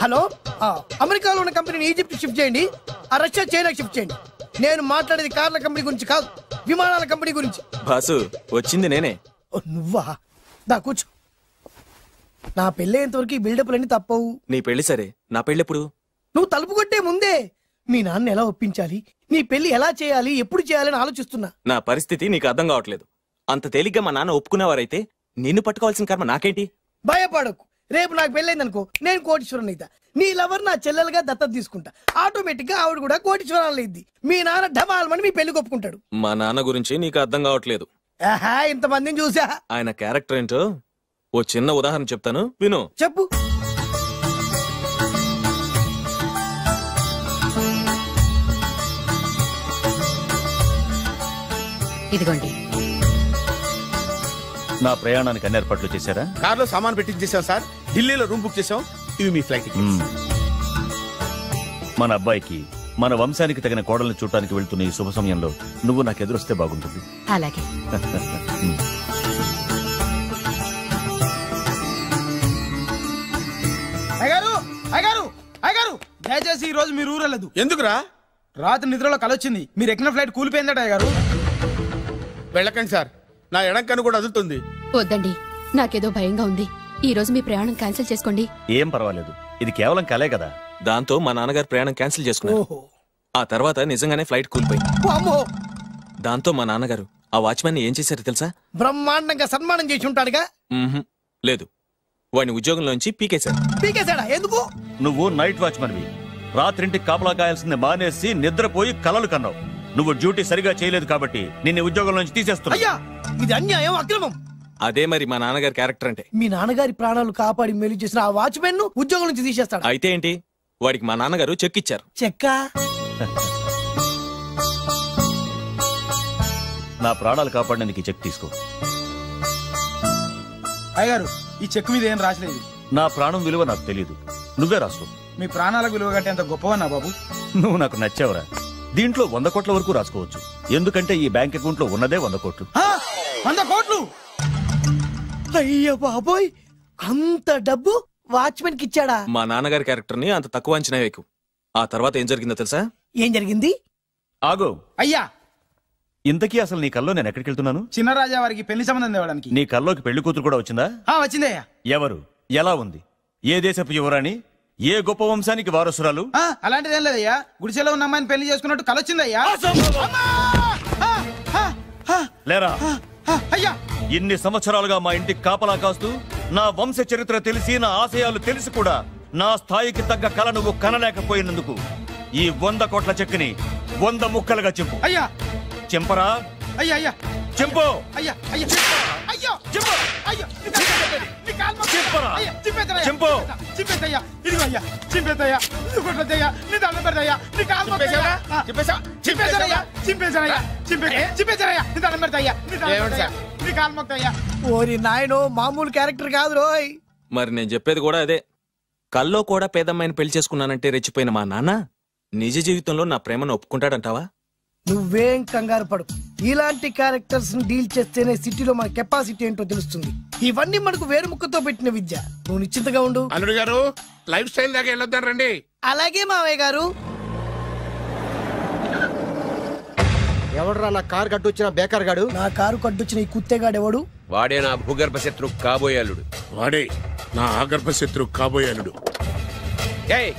హలో, అమెరికాలో ఉన్న కంపెనీని ఈజిప్ట్ షిఫ్ట్ చేయండి, రష్యా చైనాకి షిఫ్ట్ చేయండి. నేను మాట్లాడేది కార్ల కంపెనీ గురించి కాదు, విమానాల కంపెనీ గురించి. బాసు, వచ్చింది నేనే. నువ్వా? దా కూర్చో. నా పెళ్ళేంతవరకు ఈ బిల్డప్లన్నీ తప్పవు. నీ పెళ్లి సరే, నా పెళ్ళెప్పుడు? నువ్వు తలుపు కొట్టే ముందే మీ నాన్న ఎలా ఒప్పించాలి, నీ పెళ్లి ఎలా చేయాలి, ఎప్పుడు చేయాలని ఆలోచిస్తున్నా. నా పరిస్థితి నీకు అర్థం కావట్లేదు. అంత తేలిగ్గా మా నాన్న ఒప్పుకునేవారైతే నిన్ను పట్టుకోవాల్సిన కర్మ నాకేంటి? భయపడకు, రేపు నాకు పెళ్ళైందనుకో, నేను కోటీశ్వరుని అయితా. నీ లవర్ నా చెల్లెలుగా దత్తత తీసుకుంటా. ఆటోమేటిక్ గా ఆవిడ కూడా కోటీశ్వరాలు అయింది. మీ నాన్న ఢమాల్మని మీ పెళ్లి ఒప్పుకుంటాడు. మా నాన్న గురించి నీకు అర్థం కావట్లేదు. ఇంతమందిని చూసా. ఆయన క్యారెక్టర్ ఏంటో ఓ చిన్న ఉదాహరణ చెప్తాను, విను. చెప్పు. ఇదిగోండి. నా ప్రయాణానికి అన్ని ఏర్పాట్లు చేశారా? కార్లో సామాన్ పెట్టించేసాం సార్. ఢిల్లీలో రూమ్ బుక్ చేసాం. ఇవి మీ ఫ్లైట్ టికెట్స్. మన అబ్బాయికి మన వంశానికి తగిన కోడల్ని చూడటానికి వెళ్తున్న ఈ శుభ సమయంలో నువ్వు నాకు ఎదురొస్తే బాగుంటుంది. అలాగే. అయ్యగారు, అయ్యగారు, అయ్యగారు, దయచేసి ఈ రోజు మీరు ఊరెళ్ళదు. ఎందుకురా? రాత్రి నిద్రలో కలొచ్చింది. మీరు ఎక్కిన ఫ్లైట్ కూలిపోయిందట అయ్యగారు. వెళ్ళకండి సార్, నా ఎడంకన్ను కూడా అదులుతుంది. వద్దండి, నాకేదో భయంగా ఉంది. ఈ రోజు మీ ప్రయాణం క్యాన్సిల్ చేసుకోండి. ఏం పర్వాలేదు, ఇది కేవలం కలే కదా. దాంతో మా నాన్నగారు ప్రయాణం క్యాన్సిల్ చేసుకున్నారు. ఆ తర్వాత నిజంగానే ఫ్లైట్ కూలిపోయింది. దాంతో మా నాన్నగారు ఆ వాచ్మెన్ ఏం చేశారో తెలుసా? బ్రహ్మాండంగా సన్మానం చేసి ఉంటాడుగా. లేదు, వాడిని ఉద్యోగంలోంచి పీకేశారు. పీకేశాడా? ఎందుకు? నువ్వు నైట్ వాచ్మన్వి. రాత్రింటికి కాపలా కాయాల్సింది మానేసి నిద్రపోయి కలలు కన్నావు. నువ్వు డ్యూటీ సరిగా చేయలేదు కాబట్టి నిన్ను ఉద్యోగంలోంచి తీసేస్తున్నా. అయ్యా, ఇది అన్యాయం, అక్రమం. అదే మరి మా నాన్నగారి క్యారెక్టర్ అంటే. మీ నాన్నగారి ప్రాణాలు కాపాడి మేలు చేసిన ఆ వాచ్మెన్ ను ఉద్యోగం నుంచి తీసేస్తాడు. అయితే ఏంటి, వాడికి మా నాన్నగారు చెక్ ఇచ్చారు. చెక్కా? నా ప్రాణాలు కాపాడడానికి చెక్ తీసుకో. అయ్యగారు, ఈ చెక్ మీద ఏం రాసలేదు. నా ప్రాణం విలువ నాకు తెలియదు, నువ్వే రాసుకో. మీ ప్రాణాలకు విలువ కట్టే అంత గొప్పవన్నా బాబు. నువ్వు నాకు నచ్చావురా. దీంట్లో 100 కోట్ల వరకు రాసుకోవచ్చు. ఎందుకంటే ఈ బ్యాంక్ అకౌంట్ లో ఉన్నదే 100 కోట్లు. 100 కోట్లు? అయ్యో బాబోయ్, అంత డబ్బు వాచ్మెన్ కి ఇచ్చాడా? మా నాన్నగారి క్యారెక్టర్ ని అంత తక్కువ అంచనా వేయకు. ఆ తర్వాత ఏం జరిగిందో తెలుసా? ఏం జరిగింది? ఆగో. అయ్యా, ఇంతకీ అసలు నీ కల్లో నేను ఎక్కడికి వెళ్తున్నాను? చిన్నరాజా వారికి పెళ్లి సంబంధం తేవడానికి. నీ కల్లోకి పెళ్లి కూతురు కూడా వచ్చిందా? వచ్చిందయ్యా. ఎవరు? ఎలా ఉంది? ఏ దేశపు యువరాణి? ఏ గొప్ప వంశానికి వారసురాలు? అలాంటిదేం లేదయ్యా. గుడిసెలో ఉన్న అమ్మాయిని పెళ్లి చేసుకున్నట్టు కలొచ్చిందయ్యా. లేరా? అయ్యా, ఇన్ని సంవత్సరాలుగా మా ఇంటికి కాపలా కాస్తూ నా వంశ చరిత్ర తెలిసి నా ఆశయాలు తెలిసి కూడా నా స్థాయికి తగ్గ కళ నువ్వు కనలేకపోయినందుకు ఈ 100 కోట్ల చెక్కుని 100 ముక్కలుగా చెప్పు. అయ్యా. చెంపరా? అయ్యా, అయ్యా, చెంపు. అయ్యా, అయ్యా, అయ్యో, చెప్పు. అయ్యో, చెప్పరా? చెంపు. చింపేదయ్యా, ఇదిగో అయ్యా, చింపేదయ్యా, కొట్టదయ్యా, నీ దండం పెడదయ్యా, నీ కాలు చింపేదయ్యా, చింపేదయ్యా, చింపేదయ్యా, నీ దండం పెడదయ్యా, నీ కాలు మొక్కదయ్యా. ఓరి నాయనో, మామూలు క్యారెక్టర్ కాదు రోయ్. మరి నేను చెప్పేది కూడా అదే. కల్లో కూడా పేదమ్మాయిని పెళ్లి చేసుకున్నానంటే రెచ్చిపోయిన మా నాన్న నిజ జీవితంలో నా ప్రేమను ఒప్పుకుంటాడంటావా? నువ్వేం కంగారు పడు. ఇలాంటి క్యారెక్టర్స్ డీల్ చేస్తేనే సిటీలో మన కెపాసిటీ ఏంటో తెలుస్తుంది. ఇవన్నీ మనకు వేరుముక్కతో పెట్టిన విద్య. నువ్వు నిశ్చింతగా ఉండు. అల్లుడు గారు లైఫ్ స్టైల్ దాకా వెళ్ళొద్దాం రండి. అలాగే మావయ్య గారు. ఎవడరా నా కారు కట్టొచ్చిన బేకార్ గాడు? నా కారు కట్టొచ్చిన ఈ కుత్తేగాడు ఎవడు? వాడే నా భూగర్భ శత్రు కాబోయే అల్లుడు. వాడే నా ఆగర్భ శత్రు కాబోయే అల్లుడు. ఏయ్,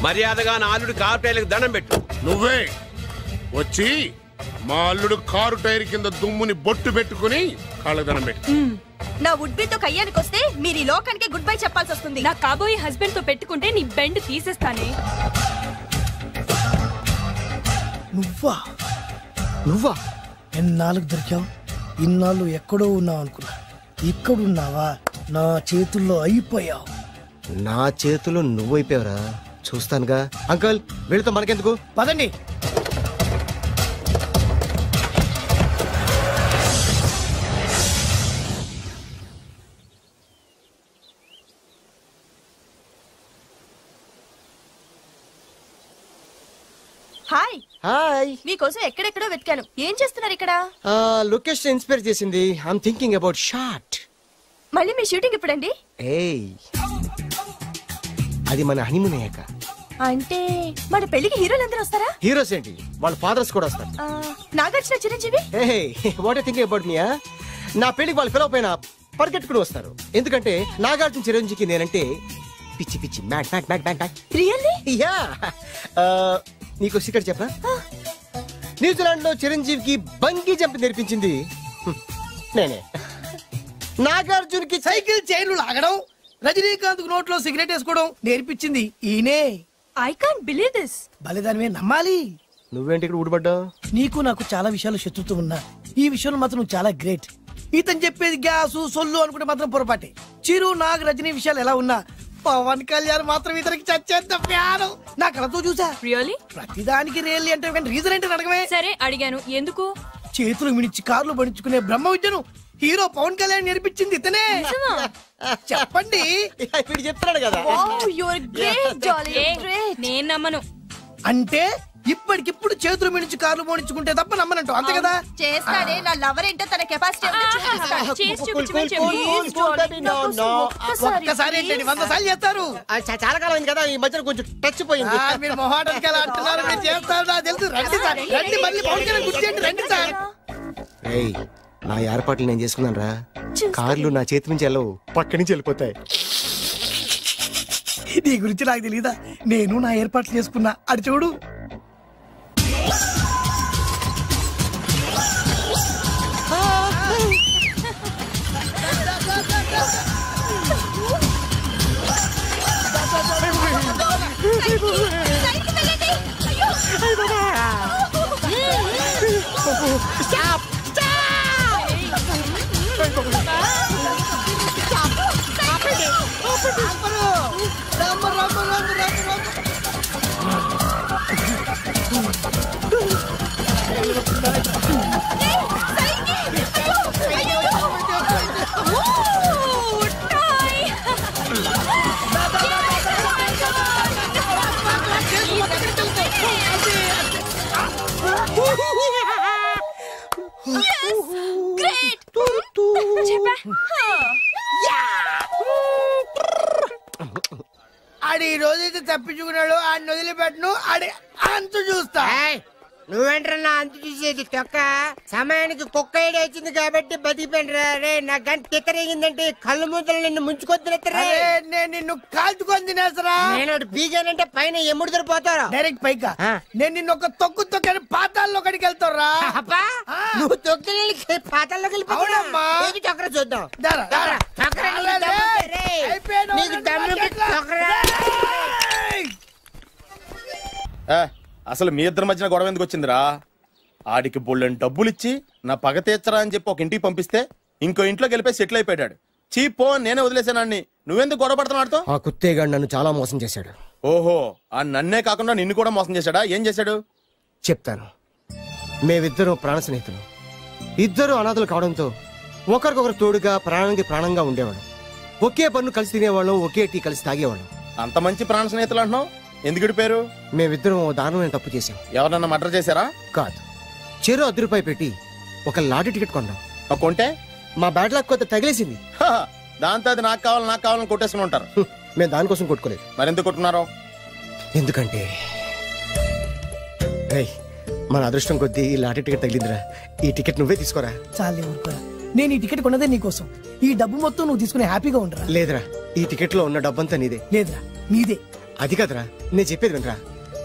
మర్యాదగా నా అల్లుడు కారు టైర్లకు దండం పెట్టు. నువ్వే వచ్చి మా అల్లుడు కారు టైర్ కింద దుమ్ముని బొట్టు పెట్టుకుని కాళ్ళకు దండం పెట్టు. నా వుడ్బితో కయ్యానికి వస్తే మీరు ఈ లోకానికి గుడ్ బై చెప్పాల్సి వస్తుంది. నా కాబోయే హస్బెండ్ తో పెట్టుకుంటే నీ బెండ్ తీసేస్తానే. నువ్వా ఎన్నాళ్ళకు దొరికావు? ఇన్నాళ్ళు ఎక్కడో ఉన్నావు అనుకున్నా. ఇక్కడున్నావా? నా చేతుల్లో అయిపోయావు. నా చేతుల్లో నువ్వైపోయావురా. చూస్తానుగా. అంకుల్ వెళుతా, మనకెందుకు, పదండి. హాయ్. హాయ్. మీకోసం ఎక్కడెక్కడో వెతికాను. ఏం చేస్తున్నారు ఇక్కడ? లొకేషన్ ఇన్స్పైర్ చేసింది. I'm thinking about short. మళ్ళీ మీ షూటింగ్ ఎప్పుడండి? ఏయ్, అది మన హనీమూన్ అయ్యాక. అంటే మన పెళ్లికి హీరోలందరూ వస్తారా? హీరోస్ ఏంటి, వాళ్ళ ఫాదర్స్ కూడా వస్తారు. Nagarjuna, Chiranjeevi. What thinking about me? నా పెళ్లికి వాళ్ళు పిలవ పైన పరిగెట్టుకుని వస్తారు. ఎందుకంటే నాగార్జున చిరంజీవికి నేనంటే పిచ్చి పిచ్చి mad mad mad mad mad. Really? Yeah. నీకు సీక్రెట్ చెప్పనా? న్యూజిలాండ్ లో చిరంజీవికి బంగీ జంప్ నేర్పించింది నేనే. నాగార్జున్ కి సైకిల్ చైన్లు లాగడం, రజనీకాంత్ నోట్లో సిగరెట్ వేసుకోవడం నేర్పించింది ఈయనే. I can't believe this. బలిదానమే నమ్మాలి. నువ్వేంటి ఇక్కడ ఊడిపడ్డావు? నీకు నాకు చాలా విషయాలు శత్రుత్వం ఉన్నా ఈ విషయంలో మాత్రం నువ్వు చాలా గ్రేట్. ఇతను చెప్పేది గ్యాసు సొల్లు అనుకుంటే మాత్రం పొరపాటే. చిరు, నాగ్, రజనీ విషయాలు ఎలా ఉన్నా పవన్ కళ్యాణ్ మాత్రం ఇతనికి చచ్చేంత ప్యాను. నా కళతో చూసా. రియల్లీ? ప్రతిదానికి రియల్లీ అంటే రీజన్ ఏంటి అడగమే. సరే అడిగాను, ఎందుకు? చేతులు మిడిచి కార్లు పడించుకునే బ్రహ్మ విద్యను హీరో పవన్ కళ్యాణ్ నేర్పించింది ఇతనే. చెప్పండి. ఇప్పుడు చెప్తున్నాడు కదా. నేను నమ్మను. అంటే ఇప్పటికిప్పుడు చేతులు మిడిచి కార్లు పోనించుకుంటే తప్ప నమ్మనంటావు, అంతే కదా? చేస్తాడే. నా లవర్ ఏంటో తన కెపాసిటీ ఒక్కసారి ఏంటండి 100 సార్లు చేస్తారు. చాలా కాలం అయింది కదా, ఈ మధ్యన కొంచెం టచ్ పోయింది. మీరు మొహాటానికి ఎలా అంటున్నారు? మీరు చేస్తారు, నాకు తెలుసు. రండి సార్, రండి. మళ్ళీ పవన్ కళ్యాణ్ గుర్తు చేయండి. రండి సార్. నా ఏర్పాట్లు నేను చేసుకున్నాను రా. కార్లు నా చేతి నుంచి వెళ్ళవు, పక్క నుంచి వెళ్ళిపోతాయి. నీ గురించి నాకు తెలీదా? నేను నా ఏర్పాట్లు చేసుకున్నా. అది చూడు. Stop! ఆడి ఈ రోజైతే తప్పించుకున్నాడు. ఆడిని వదిలిపెట్టను. ఆడి అంత చూస్తా. నువ్వేంట్రా అంత చూసేది తొక్క? సమయానికి కుక్క ఏడు వచ్చింది కాబట్టి బతికిపోయినరా. రే నా గంట తిక్కరేగిందంటే కళ్ళు ముద్దలు నిన్ను ముంచుకొద్దురా. నేను నిన్ను కాల్చుకొని తినేసరా. నేను బీగానంటే పైన ఎముడు దొరిపోతారా? డైరెక్ట్ పైకా. నేను నిన్ను ఒక తొక్కు తొక్కని పాతాల్లో కడికి వెళ్తారా? నువ్వు తొక్కి పాతాల్లోకి వెళ్ళిపోతావమ్మా. చొక్కర చూద్దాం. నీకు అసలు మీ ఇద్దరి మధ్యన గొడవ ఎందుకు వచ్చిందిరా? ఆడికి బొళ్ళని డబ్బులు ఇచ్చి నా పగ తీర్చరా అని చెప్పి ఒక ఇంటికి పంపిస్తే ఇంకో ఇంట్లోకి వెళ్ళిపోయి సెటిల్ అయిపోయాడు. చీపో నేనే వదిలేసానాన్ని. నువ్వెందుకు గొడవ పడుతున్నాడుతో? ఆ కుత్తేగాడు నన్ను చాలా మోసం చేశాడు. ఓహో, ఆ నన్నే కాకుండా నిన్ను కూడా మోసం చేశాడా? ఏం చేశాడు చెప్తాను. మేమిద్దరం ప్రాణ స్నేహితులు. ఇద్దరు అనాథలు కావడంతో ఒకరికొకరు తోడుగా ప్రాణానికి ప్రాణంగా ఉండేవాడు. ఒకే పన్ను కలిసి తినేవాళ్ళం, ఒకే టీ కలిసి తాగేవాళ్ళం. అంత మంచి ప్రాణ స్నేహితులు అంటున్నావు, ఎందుకు విడిపోయారు? మేమిద్దరం దారుణమైన తప్పు చేశాం. ఎవరన్నా మర్డర్ చేశారా? కాదు, చెరో ₹10 పెట్టి ఒక లాటరీ టికెట్ కొన్నాం. కొంటే మా బ్యాడ్ లక్ కొత్త తగిలేసింది. దాంతో అది నాకు కావాలని కొట్టేసుకుని ఉంటారు. మేము దానికోసం కొట్టుకోలేదు. మరెందుకు కొట్టుకున్నారు? ఎందుకంటే మన అదృష్టం కొద్దీ ఈ లాటరీ టికెట్ తగిలిందిరా. ఈ టికెట్ నువ్వే తీసుకోరా. చాలే ఊరుకోరా, నేను ఈ టికెట్ కొన్నదే నీకోసం. ఈ డబ్బు మొత్తం నువ్వు తీసుకుని హ్యాపీగా ఉండరా. లేదురా, ఈ టికెట్ లో ఉన్న డబ్బంతా నీదే. లేదురా, నీదే. అది కాదురా, నేను చెప్పేది వినరా.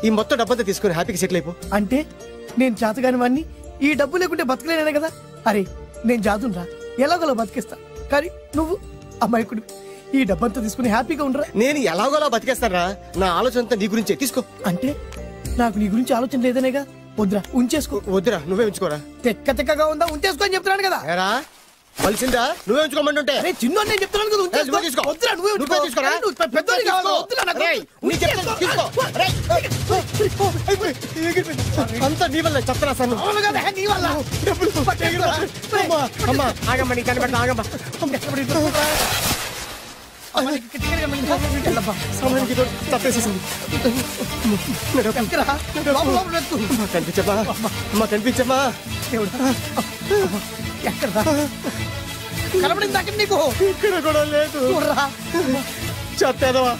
ఈ మొత్తం డబ్బంతా తీసుకుని హ్యాపీగా సెటిల్ అయిపో. అంటే నేను చేతగాని వాడిని, ఈ డబ్బు లేకుంటే బతకలేనే కదా. అరే నేను జాదునరా, ఎలాగోలా బతికేస్తా. కానీ నువ్వు అమ్మాయికుడు, ఈ డబ్బంతా తీసుకుని హ్యాపీగా ఉండరా. నేను ఎలాగోలా బతికేస్తారా, నా ఆలోచన అంతా నీ గురించే. తీసుకో. అంటే నాకు నీ గురించి ఆలోచన లేదనేగా. వద్దురా, ఉంచేసుకో. వద్దురా, నువ్వే ఉంచుకోరా. తెక్కగా ఉందా, ఉంచేసుకో అని చెప్తున్నాను కదా. కలిసిందా? నువ్వే ఉంచుకోమంటుంటే. చిన్న నేను చెప్తున్నాను కదా, ఉంచేసుకో. తీసుకో. వద్దురా, నువ్వే తీసుకోరా. పెద్దోని కావాలి. వద్దురా నాకు. అంతా నీ వల్ల చెప్తారా సార్. నీ వల్ల అమ్మా ఆగమ్మా, నీ కనబడి ఆగమ్మా. కనిపించమ్మా, అమ్మా కనిపించమ్మా. కనబడింది అక్కడ నీకు. ఇక్కడ కూడా లేదు. చెత్తదవా,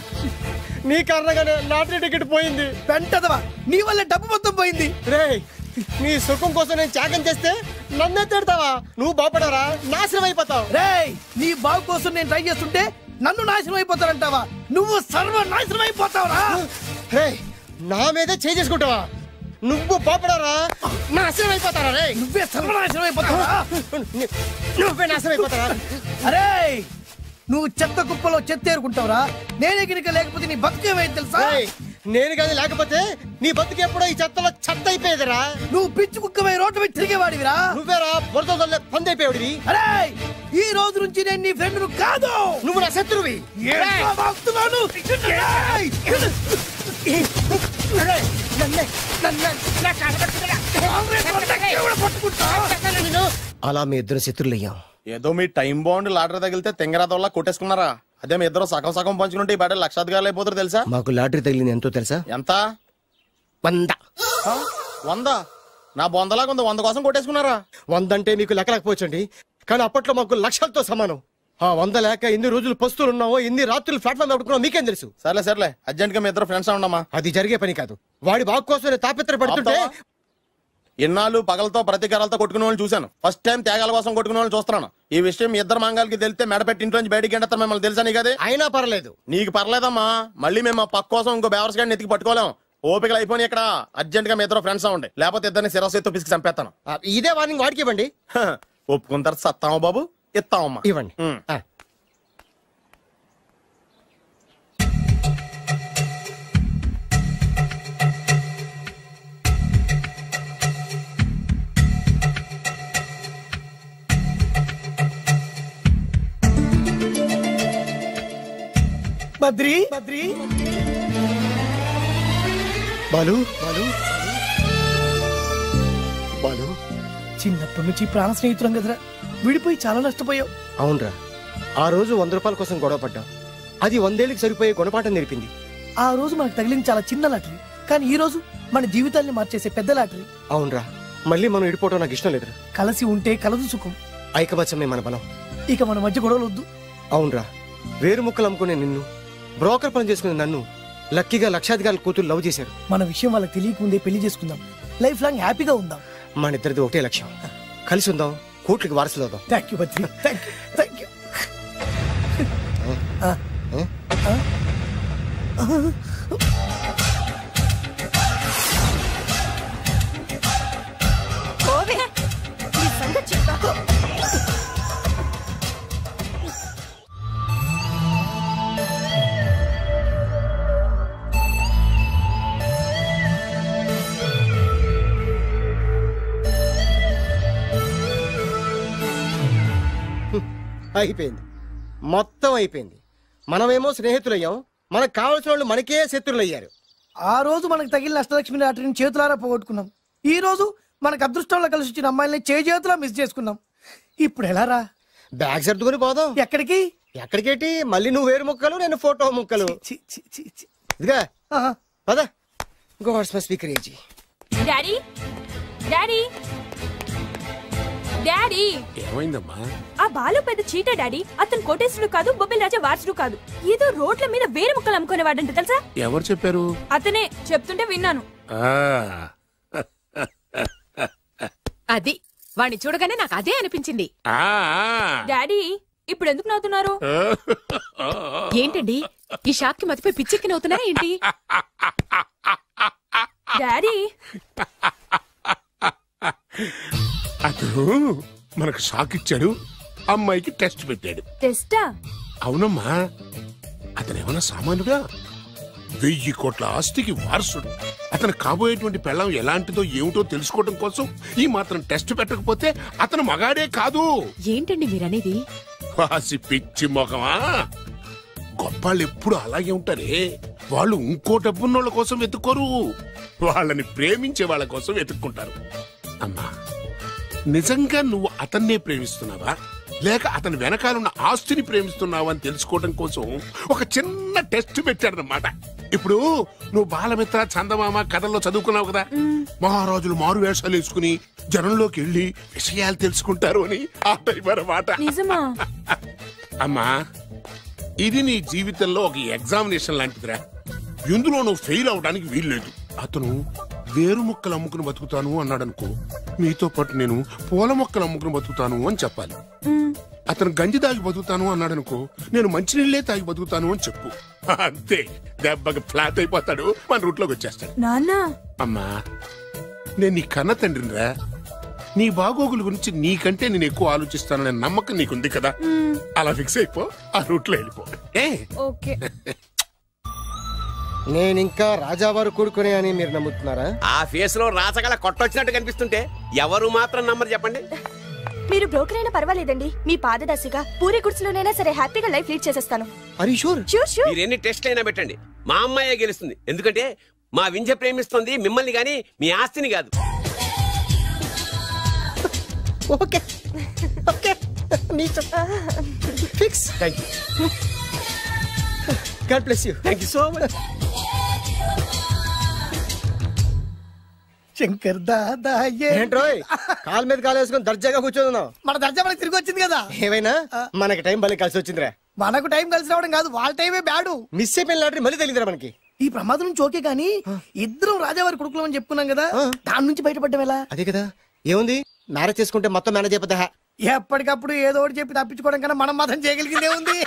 నీ కారణంగానే లాటరీ టికెట్ పోయింది. వెంటదవా, నీ వల్ల డబ్బు మొత్తం పోయింది. రే, నీ సుఖం కోసం నేను త్యాగం చేస్తే నన్నే తిడతావా? నువ్వు బాగుపడరా, నాశనం అయిపోతావు. రే, నీ బాగు కోసం నేను ట్రై చేస్తుంటే నన్ను నాశనం అయిపోతానంటావా? నువ్వు సర్వ నాశనం అయిపోతావురా. రే, నా మీదే చేసుకుంటావా? నువ్వు బాగుపడరా, నాశనం అయిపోతారా? రే, నువ్వే సర్వనాశనం అయిపోతావా? నువ్వే నాశనం అయిపోతారా? అరే, నువ్వు చెత్త కుప్పలో చెత్త ఏరుకుంటావురా. నేనే గినక లేకపోతే నీ బతుకేమైంది తెలుసా? నేను కానీ లేకపోతే నీ బతుకు ఎప్పుడో ఈ చెత్తలో చెత్త అయిపోయేదిరా. నువ్వు పిచ్చి కుక్కమై రోడ్డు మీద తిరిగేవాడివిరా. నువ్వేరా బురదలే పంది అయిపోయాడివి. అరే, ఈ రోజు నుంచి నేను నీ ఫ్రెండ్ కాదు, నువ్వు నా శత్రువి. అలా మీ ఇద్దరు శత్రులయ్యాం. ఏదో మీ టైం బాండ్ లాటరీ తగిలితే తెంగరాత వల్ల కొట్టేసుకున్నారా? అదే మీ ఇద్దరు సగం సగం పంచుకుంటే ఈ బయట లక్షాధికారులు అయిపోతారు తెలుసా? మాకు లాటరీ తగిలింది ఎంతో తెలుసా? ఎంత? 100. 100? నా బొందలాగా ఉంది. 100 కోసం కొట్టేసుకున్నారా? 100 అంటే మీకు లెక్క లేకపోవచ్చండి, కానీ అప్పట్లో మాకు లక్షలతో సమానం. ఆ 100 లేక ఎన్ని రోజులు పస్తులు ఉన్నావో, ఎన్ని రాత్రులు ప్లాట్ఫామ్ పెట్టుకున్నావు మీకేం తెలుసు? సర్లే అర్జెంట్ గా మీ ఇద్దరు ఫ్రెండ్స్ ఉండమ్మా. అది జరిగే పని కాదు. వాడి బాగు కోసం తాపిత్ర పడుతుంటే ఇన్నాళ్ళు పగలతో ప్రతీకారాలతో కొట్టుకునే వాళ్ళు చూశాను. ఫస్ట్ టైం త్యాగాల కోసం కొట్టుకునే వాళ్ళు చూస్తున్నాను. ఈ విషయం మీ ఇద్దరు మంగాలకి తెలిస్తే మెడపెట్టి ఇంట్లో నుంచి బయటికి ఎండతారు. మిమ్మల్ని తెలుసా నీకు? అదే అయినా పర్లేదు. నీకు పర్లేదమ్మా, మళ్ళీ మేము పక్క కోసం ఇంకో బేవర్స్ గాడిని ఎత్తికి పట్టుకోలేం. ఓపికలు అయిపోయి ఇక్కడ అర్జెంట్ గా మీ ఇద్దరు ఫ్రెండ్స్ అవ్వండి, లేకపోతే ఇద్దరిని శిరస్సు పిసికి చంపేస్తాను. ఇదే వార్నింగ్ వాడికి ఇవ్వండి. ఒప్పుకుంటారు. సత్తామా బాబు? ఇస్తామమ్మా. ఇవ్వండి. బద్రి బాలు చిన్నప్పటి నుంచి ప్రాణ స్నేహితులం కదరా, విడిపోయి చాలా నష్టపోయావు. అవునరా, ఆ రోజు 100 రూపాయల కోసం గొడవ పడ్డాం. అది 100 ఏళ్ళకి సరిపోయే గుణపాఠం నేర్పింది. ఆ రోజు మనకు తగిలింది చాలా చిన్న లాటరీ, కానీ ఈ రోజు మన జీవితాన్ని మార్చేసే పెద్ద లాటరీ. అవునరా, మళ్ళీ మనం విడిపోవడం నాకు ఇష్టం లేదురా. కలిసి ఉంటే కలదు సుఖం. ఐకమత్యమే మన బలం. ఇక మన మధ్య గొడవలు వద్దు. అవునరా, వేరు ముక్కలు అమ్ముకునే నిన్ను, బ్రోకర్ పని చేసుకునే నన్ను లక్కీగా లక్షాధికారుల కూతురు లవ్ చేశారు. మన విషయం వాళ్ళకి తెలియకముందే పెళ్లి చేసుకుందాం, లైఫ్ లాంగ్ హ్యాపీగా ఉందాం. మన ఇద్దరిది ఒకటే లక్ష్యం, కలిసి ఉందాం, కోట్లకి వారసులు అవుదాం. Thank you Badri, thank you. అయిపోయింది, మొత్తం అయిపోయింది. మనమేమో స్నేహితులయ్యాం, మనకు కావాల్సిన వాళ్ళు మనకే శత్రులయ్యారు. ఆ రోజు మనకు తగిలిన అష్టలక్ష్మి లాటరీని చేతులారా పోగొట్టుకున్నాం. ఈ రోజు మనకు అదృష్టంలో కలిసి వచ్చిన అమ్మాయిల్ని చేతులా మిస్ చేసుకున్నాం. ఇప్పుడు ఎలా రా? బ్యాగ్ సర్దుకొని పోదాం. ఎక్కడికి? ఎక్కడికేటి మళ్ళీ నువ్వు వేరు ముక్కలు నేను ఫోటో ముక్కలు ఇదిగా పద God's must be crazy. Daddy daddy daddy ఏమైందమ్మా? ఆ బాలు పెద్ద చీట డాడీ. అతను కోటేశ్వరుడు కాదు, బొబ్బిల్ రాజా వారసుడు కాదు. ఏదో రోడ్ల మీద వేరే ముక్కలు అమ్ముకునేవాడంట తెలుసా? ఎవరు చెప్పారు? అతనే చెప్తుంటే విన్నాను. అది వాణ్ణి చూడగానే నాకు అదే అనిపించింది. డాడీ ఇప్పుడు ఎందుకు నవ్వుతున్నారు? ఏంటండి ఈ షాక్ కి మతిపోయి పిచ్చెక్కి నవ్వుతున్నారా ఏంటి? డాడీ అతను మనకు షాక్ ఇచ్చాడు, అమ్మాయికి టెస్ట్ పెట్టాడు. టెస్టా? అవునమ్మా, అతను ఏమన్నా సామాన్యుడా? 1000 కోట్ల ఆస్తికి వారసుడు. అతను కాబోయేటువంటి పెళ్ళం ఎలాంటిదో ఏమిటో తెలుసుకోవడం కోసం ఈ మాత్రం టెస్ట్ పెట్టకపోతే అతను మగాడే కాదు. ఏంటండి మీరనేది? వాసి పిచ్చి మొఖమా, గొప్పాళ్ళు ఎప్పుడు అలాగే ఉంటారే. వాళ్ళు ఇంకో డబ్బున్నోళ్ళ కోసం వెతుక్కోరు, వాళ్ళని ప్రేమించే వాళ్ళ కోసం వెతుక్కుంటారు. అమ్మా, నిజంగా నువ్వు అతన్నే ప్రేమిస్తున్నావా లేక అతని వెనకాలన్న ఆస్తిని ప్రేమిస్తున్నావా అని తెలుసుకోవడం కోసం ఒక చిన్న టెస్ట్ పెట్టాడనమాట. ఇప్పుడు నువ్వు బాలమిత్ర, చందమామ కథల్లో చదువుకున్నావు కదా, మహారాజులు మారు వేషాలు వేసుకుని జనంలోకి వెళ్లి విషయాలు తెలుసుకుంటారు అని ఆ టైం అన్నమాట. అమ్మా, ఇది నీ జీవితంలో ఒక ఎగ్జామినేషన్ లాంటిదిరా. ఇందులో నువ్వు ఫెయిల్ అవడానికి వీల్లేదు. అతను వేరు మొక్కలు అమ్ముకుని బతుకుతాను అన్నాడు అనుకో, నీతో పాటు నేను పూల మొక్కలు అమ్ముకుని బతుకుతాను అని చెప్పాలి. అతను గంజి తాగి బతుకుతాను అన్నాడు అనుకో, నేను మంచినీళ్ళే తాగి బతుకుతాను అని చెప్పు. అంతే, దెబ్బకి ఫ్లాట్ అయిపోతాడు, మన రూట్లోకి వచ్చేస్తాడు. అమ్మా, నేను నీ కన్న తండ్రినిరా. నీ బాగోగుల గురించి నీకంటే నేను ఎక్కువ ఆలోచిస్తాననే నమ్మకం నీకుంది కదా, అలా ఫిక్స్ అయిపో, ఆ రూట్లో వెళ్ళిపో. నేనింకా రాజావారు కూడుకునే అని మీరు నమ్ముతున్నారా? ఆ ఫేస్ లో రాసగల కొట్టొచ్చినట్టు కనిపిస్తుంటే ఎవరు మాత్రం నమ్మరు చెప్పండి. మీరు బ్రోకర్ అయినా పర్వాలేదండి, మీ పాదదాసిగా పూరి గుడ్స్లోనైనా సరే హ్యాపీగా లైఫ్ లీడ్ చేసేస్తాను. మీరు ఎన్ని టెస్ట్లు అయినా పెట్టండి, మా అమ్మాయే గెలుస్తుంది. ఎందుకంటే మా వింజ ప్రేమిస్తుంది మిమ్మల్ని గాని మీ ఆస్తిని కాదు. Okay okay, fix. Thank you. God bless you. Thank you so much. Shankar Dada ఏంట్రోయ్ కాలు మీద కాలు వేసుకొని దర్జాగా కూర్చోదున్నావు? మన దర్జా మనకి తిరిగి వచ్చింది కదా. ఏమైనా మనకి టైం భలే కలిసి వచ్చిందిరా. మనకు టైం కలిసి రావడం కాదు, వాళ్ళ టైమే బ్యాడు. మిస్ అయిపోయిన లాటరీ మళ్ళీ తెలియదురా మనకి. ఈ ప్రమాదం నుంచి ఓకే గానీ ఇద్దరం రాజావారి కొడుకులు అని చెప్పుకున్నాం కదా, దాని నుంచి బయటపడ్డం ఎలా? అదే కదా, ఏముంది మ్యారేజ్ చేసుకుంటే మొత్తం మేనేజ్ అయిపోతా. ఎప్పటికప్పుడు ఏదో ఒకటి చెప్పి తప్పించుకోవడం కన్నా మనం మాత్రం చేయగలిగిందే ఉంది.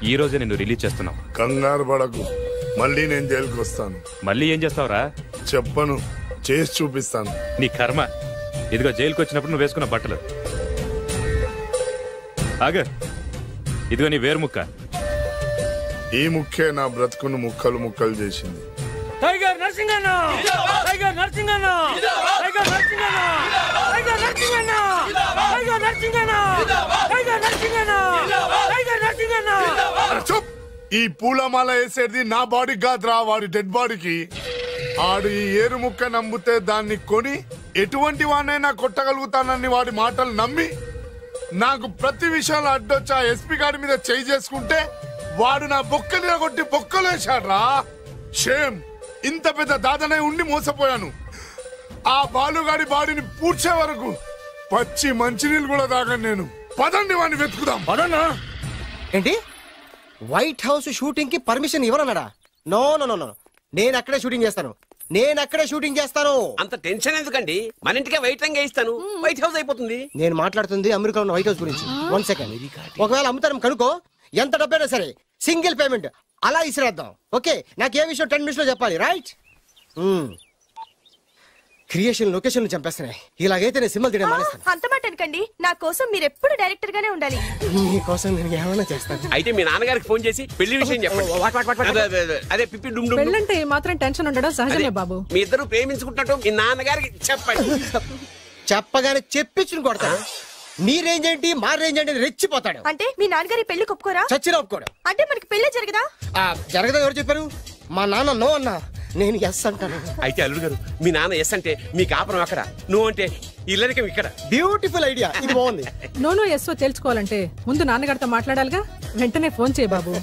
ఈ రోజే నిన్ను రిలీజ్ చేస్తున్నావు. కంగారు పడకు, మళ్ళీ నేను జైలుకి వస్తాను. మళ్ళీ ఏం చేస్తావురా? చెప్పను, చేసి చూపిస్తాను. నీ కర్మ. ఇదిగో జైలుకి వచ్చినప్పుడు నువ్వు వేసుకున్న బట్టలు. ఆగ, ఇదిగో నీ వేరు ముక్క. ఈ ముక్కే నా బ్రతుకును ముక్కలు ముక్కలు చేసింది. Tiger Narasinganna, tiger Narasinganna, tiger Narasinganna, tiger Narasinganna, tiger Narasinganna, tiger Narasinganna, tiger Narasinganna. చూప్, ఈ పూలమాల వేసేది నా బాడీ కాదురా, వాడి డెడ్ బాడీకి. ఆడు ఈ ఏరు ముక్క నమ్మితే దాన్ని కొని ఎటువంటి వాడినైనా కొట్టగలుగుతానని వాడి మాటలు నమ్మి నాకు ప్రతి విషయంలో అడ్డొచ్చా ఎస్పీ గారి మీద చేయి చేసుకుంటే వాడు నా బొక్కలు కొట్టి బొక్కలు వేశాడ్రా. షేమ్, ఇంత పెద్ద దాదనే ఉండి మోసపోయాను. ఆ బాలుగాడి బాడీని పూడ్చే వరకు పచ్చి మంచినీళ్ళు కూడా తాగను నేను. పదండి వాడిని వెతుకుదాం. ఏంటి వైట్ హౌస్ షూటింగ్ కి పర్మిషన్ ఇవ్వనన్నాడా? నో నో నో నో, నేను అక్కడే షూటింగ్ చేస్తాను, నేను అక్కడే షూటింగ్ చేస్తాను. అంత టెన్షన్ ఎందుకండి, మన ఇంటికే వైట్ రంగు వేయిస్తాను, వైట్ హౌస్ అయిపోతుంది. నేను మాట్లాడుతుంది అమెరికాలో ఉన్న వైట్ హౌస్ గురించి. 1 సెకండ్. ఒకవేళ అమ్ముతాను కనుకో, ఎంత డబ్బైనా సరే సింగిల్ పేమెంట్ అలా ఇసిరేద్దాం. ఓకే, నాకు ఏ విషయం 10 minutes లో చెప్పాలి, రైట్? Creation location చంపేస్తున్నాయి. ఇలాగైతే నేను సినిమా తీయడం మానేస్తాను. అంత మాట అనకండి, నా కోసం మీరు ఎప్పుడు డైరెక్టర్ గానే ఉండాలి. నీకోసం నేను ఏమైనా చేస్తాను. అయితే మీ నాన్నగారికి ఫోన్ చేసి పెళ్లి విషయం చెప్పండి. అదే పిప్పి డుమ్ డుమ్. పెళ్ళంటే మాత్రం టెన్షన్ ఉండడం సహజమే బాబు. మీ ఇద్దరు ప్రేమించుకుంటున్నట్టు మీ నాన్నగారికి చెప్పండి. చెప్పగానే చెప్పించుని కొడతా. మీ రేంజ్ ఏంటి మా రేంజ్ ఏంటి రెచ్చిపోతాడు. అంటే మీ నాన్నగారి పెళ్లి ఒప్పుకోరా? చచ్చినా ఒప్పుకోడు. అంటే మనకి పెళ్లి జరగదా? జరగదా? ఎవరు చెప్పారు? మా నాన్న నో అన్నా, నేను ఎస్ అంటాను. అయితే అల్లుడు గారు, మీ నాన్న ఎస్ అంటే మీ కాపురం అక్కడ, నువ్వు అంటే ఇల్లరికి ఇక్కడ బ్యూటిఫుల్ ఐడియా, ఇది బాగుంది. నోనో ఎస్ఓ తెలుసుకోవాలంటే ముందు నాన్నగారితో మాట్లాడాలిగా. వెంటనే ఫోన్ చేయి బాబు.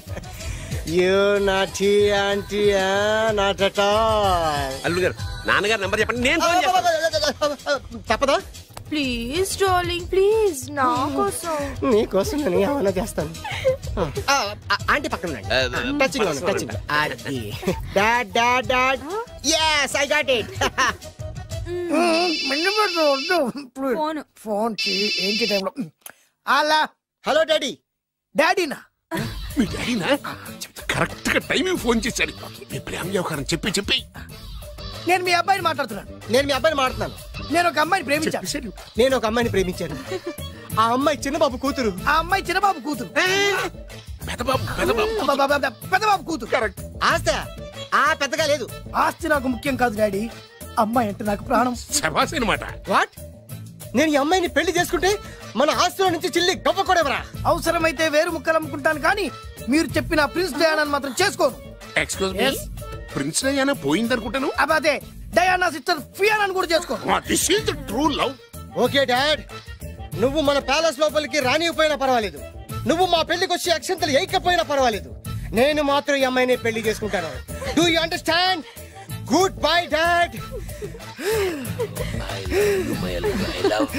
You naughty aunty not at all. అల్లుడు గారు నాన్నగారు నంబర్ చెప్పండి, నేను ఫోన్ చేస్తాను. తప్పదా? ప్లీజ్ డార్లింగ్ ప్లీజ్ నా కోసం. నీకోసం నేను ఏమైనా చేస్తాను. ఆంటీ పక్కన టచింగ్ టచింగ్. అది dad dad dad. yes I got it. Phone ఏంటి టైంలో అలా. Hello daddy. డాడీనా? మీ డాడీనా? కరెక్ట్ గా టైమింగ్ ఫోన్ చేశాడు. మీ ప్రేమ వ్యవహారం చెప్పి నేను మీ అబ్బాయిని మాట్లాడుతున్నాను. నేను మీ అబ్బాయిని మాట్లాడుతున్నాను. నేను ఒక అమ్మాయిని ప్రేమించాను. నేను ఒక అమ్మాయిని ప్రేమించాను. ఆ అమ్మాయి చిన్నబాబు కూతురు. ఆ అమ్మాయి చిన్నబాబు కూతురు. పెద్దబాబు కూతురు. కరెక్ట్. ఆస్తి పెద్దగా లేదు. ఆస్తి నాకు ముఖ్యం కాదు డాడీ, అమ్మాయి అంటే నాకు ప్రాణం. శభాష్ అన్నమాట. వాట్? నేను ఈ అమ్మాయిని పెళ్లి చేసుకుంటే మన ఆస్తిలో నుంచి చిల్లి గొప్ప కూడా అవసరమైతే వేరు ముక్కలు అమ్ముకుంటాను, కానీ మీరు చెప్పిన ప్రిన్స్ డయానాని మాత్రం చేసుకోను. ఎక్స్క్యూజ్ మీ, ప్రిన్స్ డయానా పోయిందనుకుంటాను. అదే డయానా సిస్టర్ ఫియానాని కూడా చేసుకోను. This is the true love. Okay dad, నువ్వు మన ప్యాలెస్ లోపలికి రానిపోయినా పర్వాలేదు, నువ్వు మా పెళ్లికి వచ్చి అక్షంతలు ఏకపోయినా పర్వాలేదు, నేను మాత్రం ఈ అమ్మాయిని పెళ్లి చేసుకుంటాను. Do you understand? Good bye dad. I love you, my love.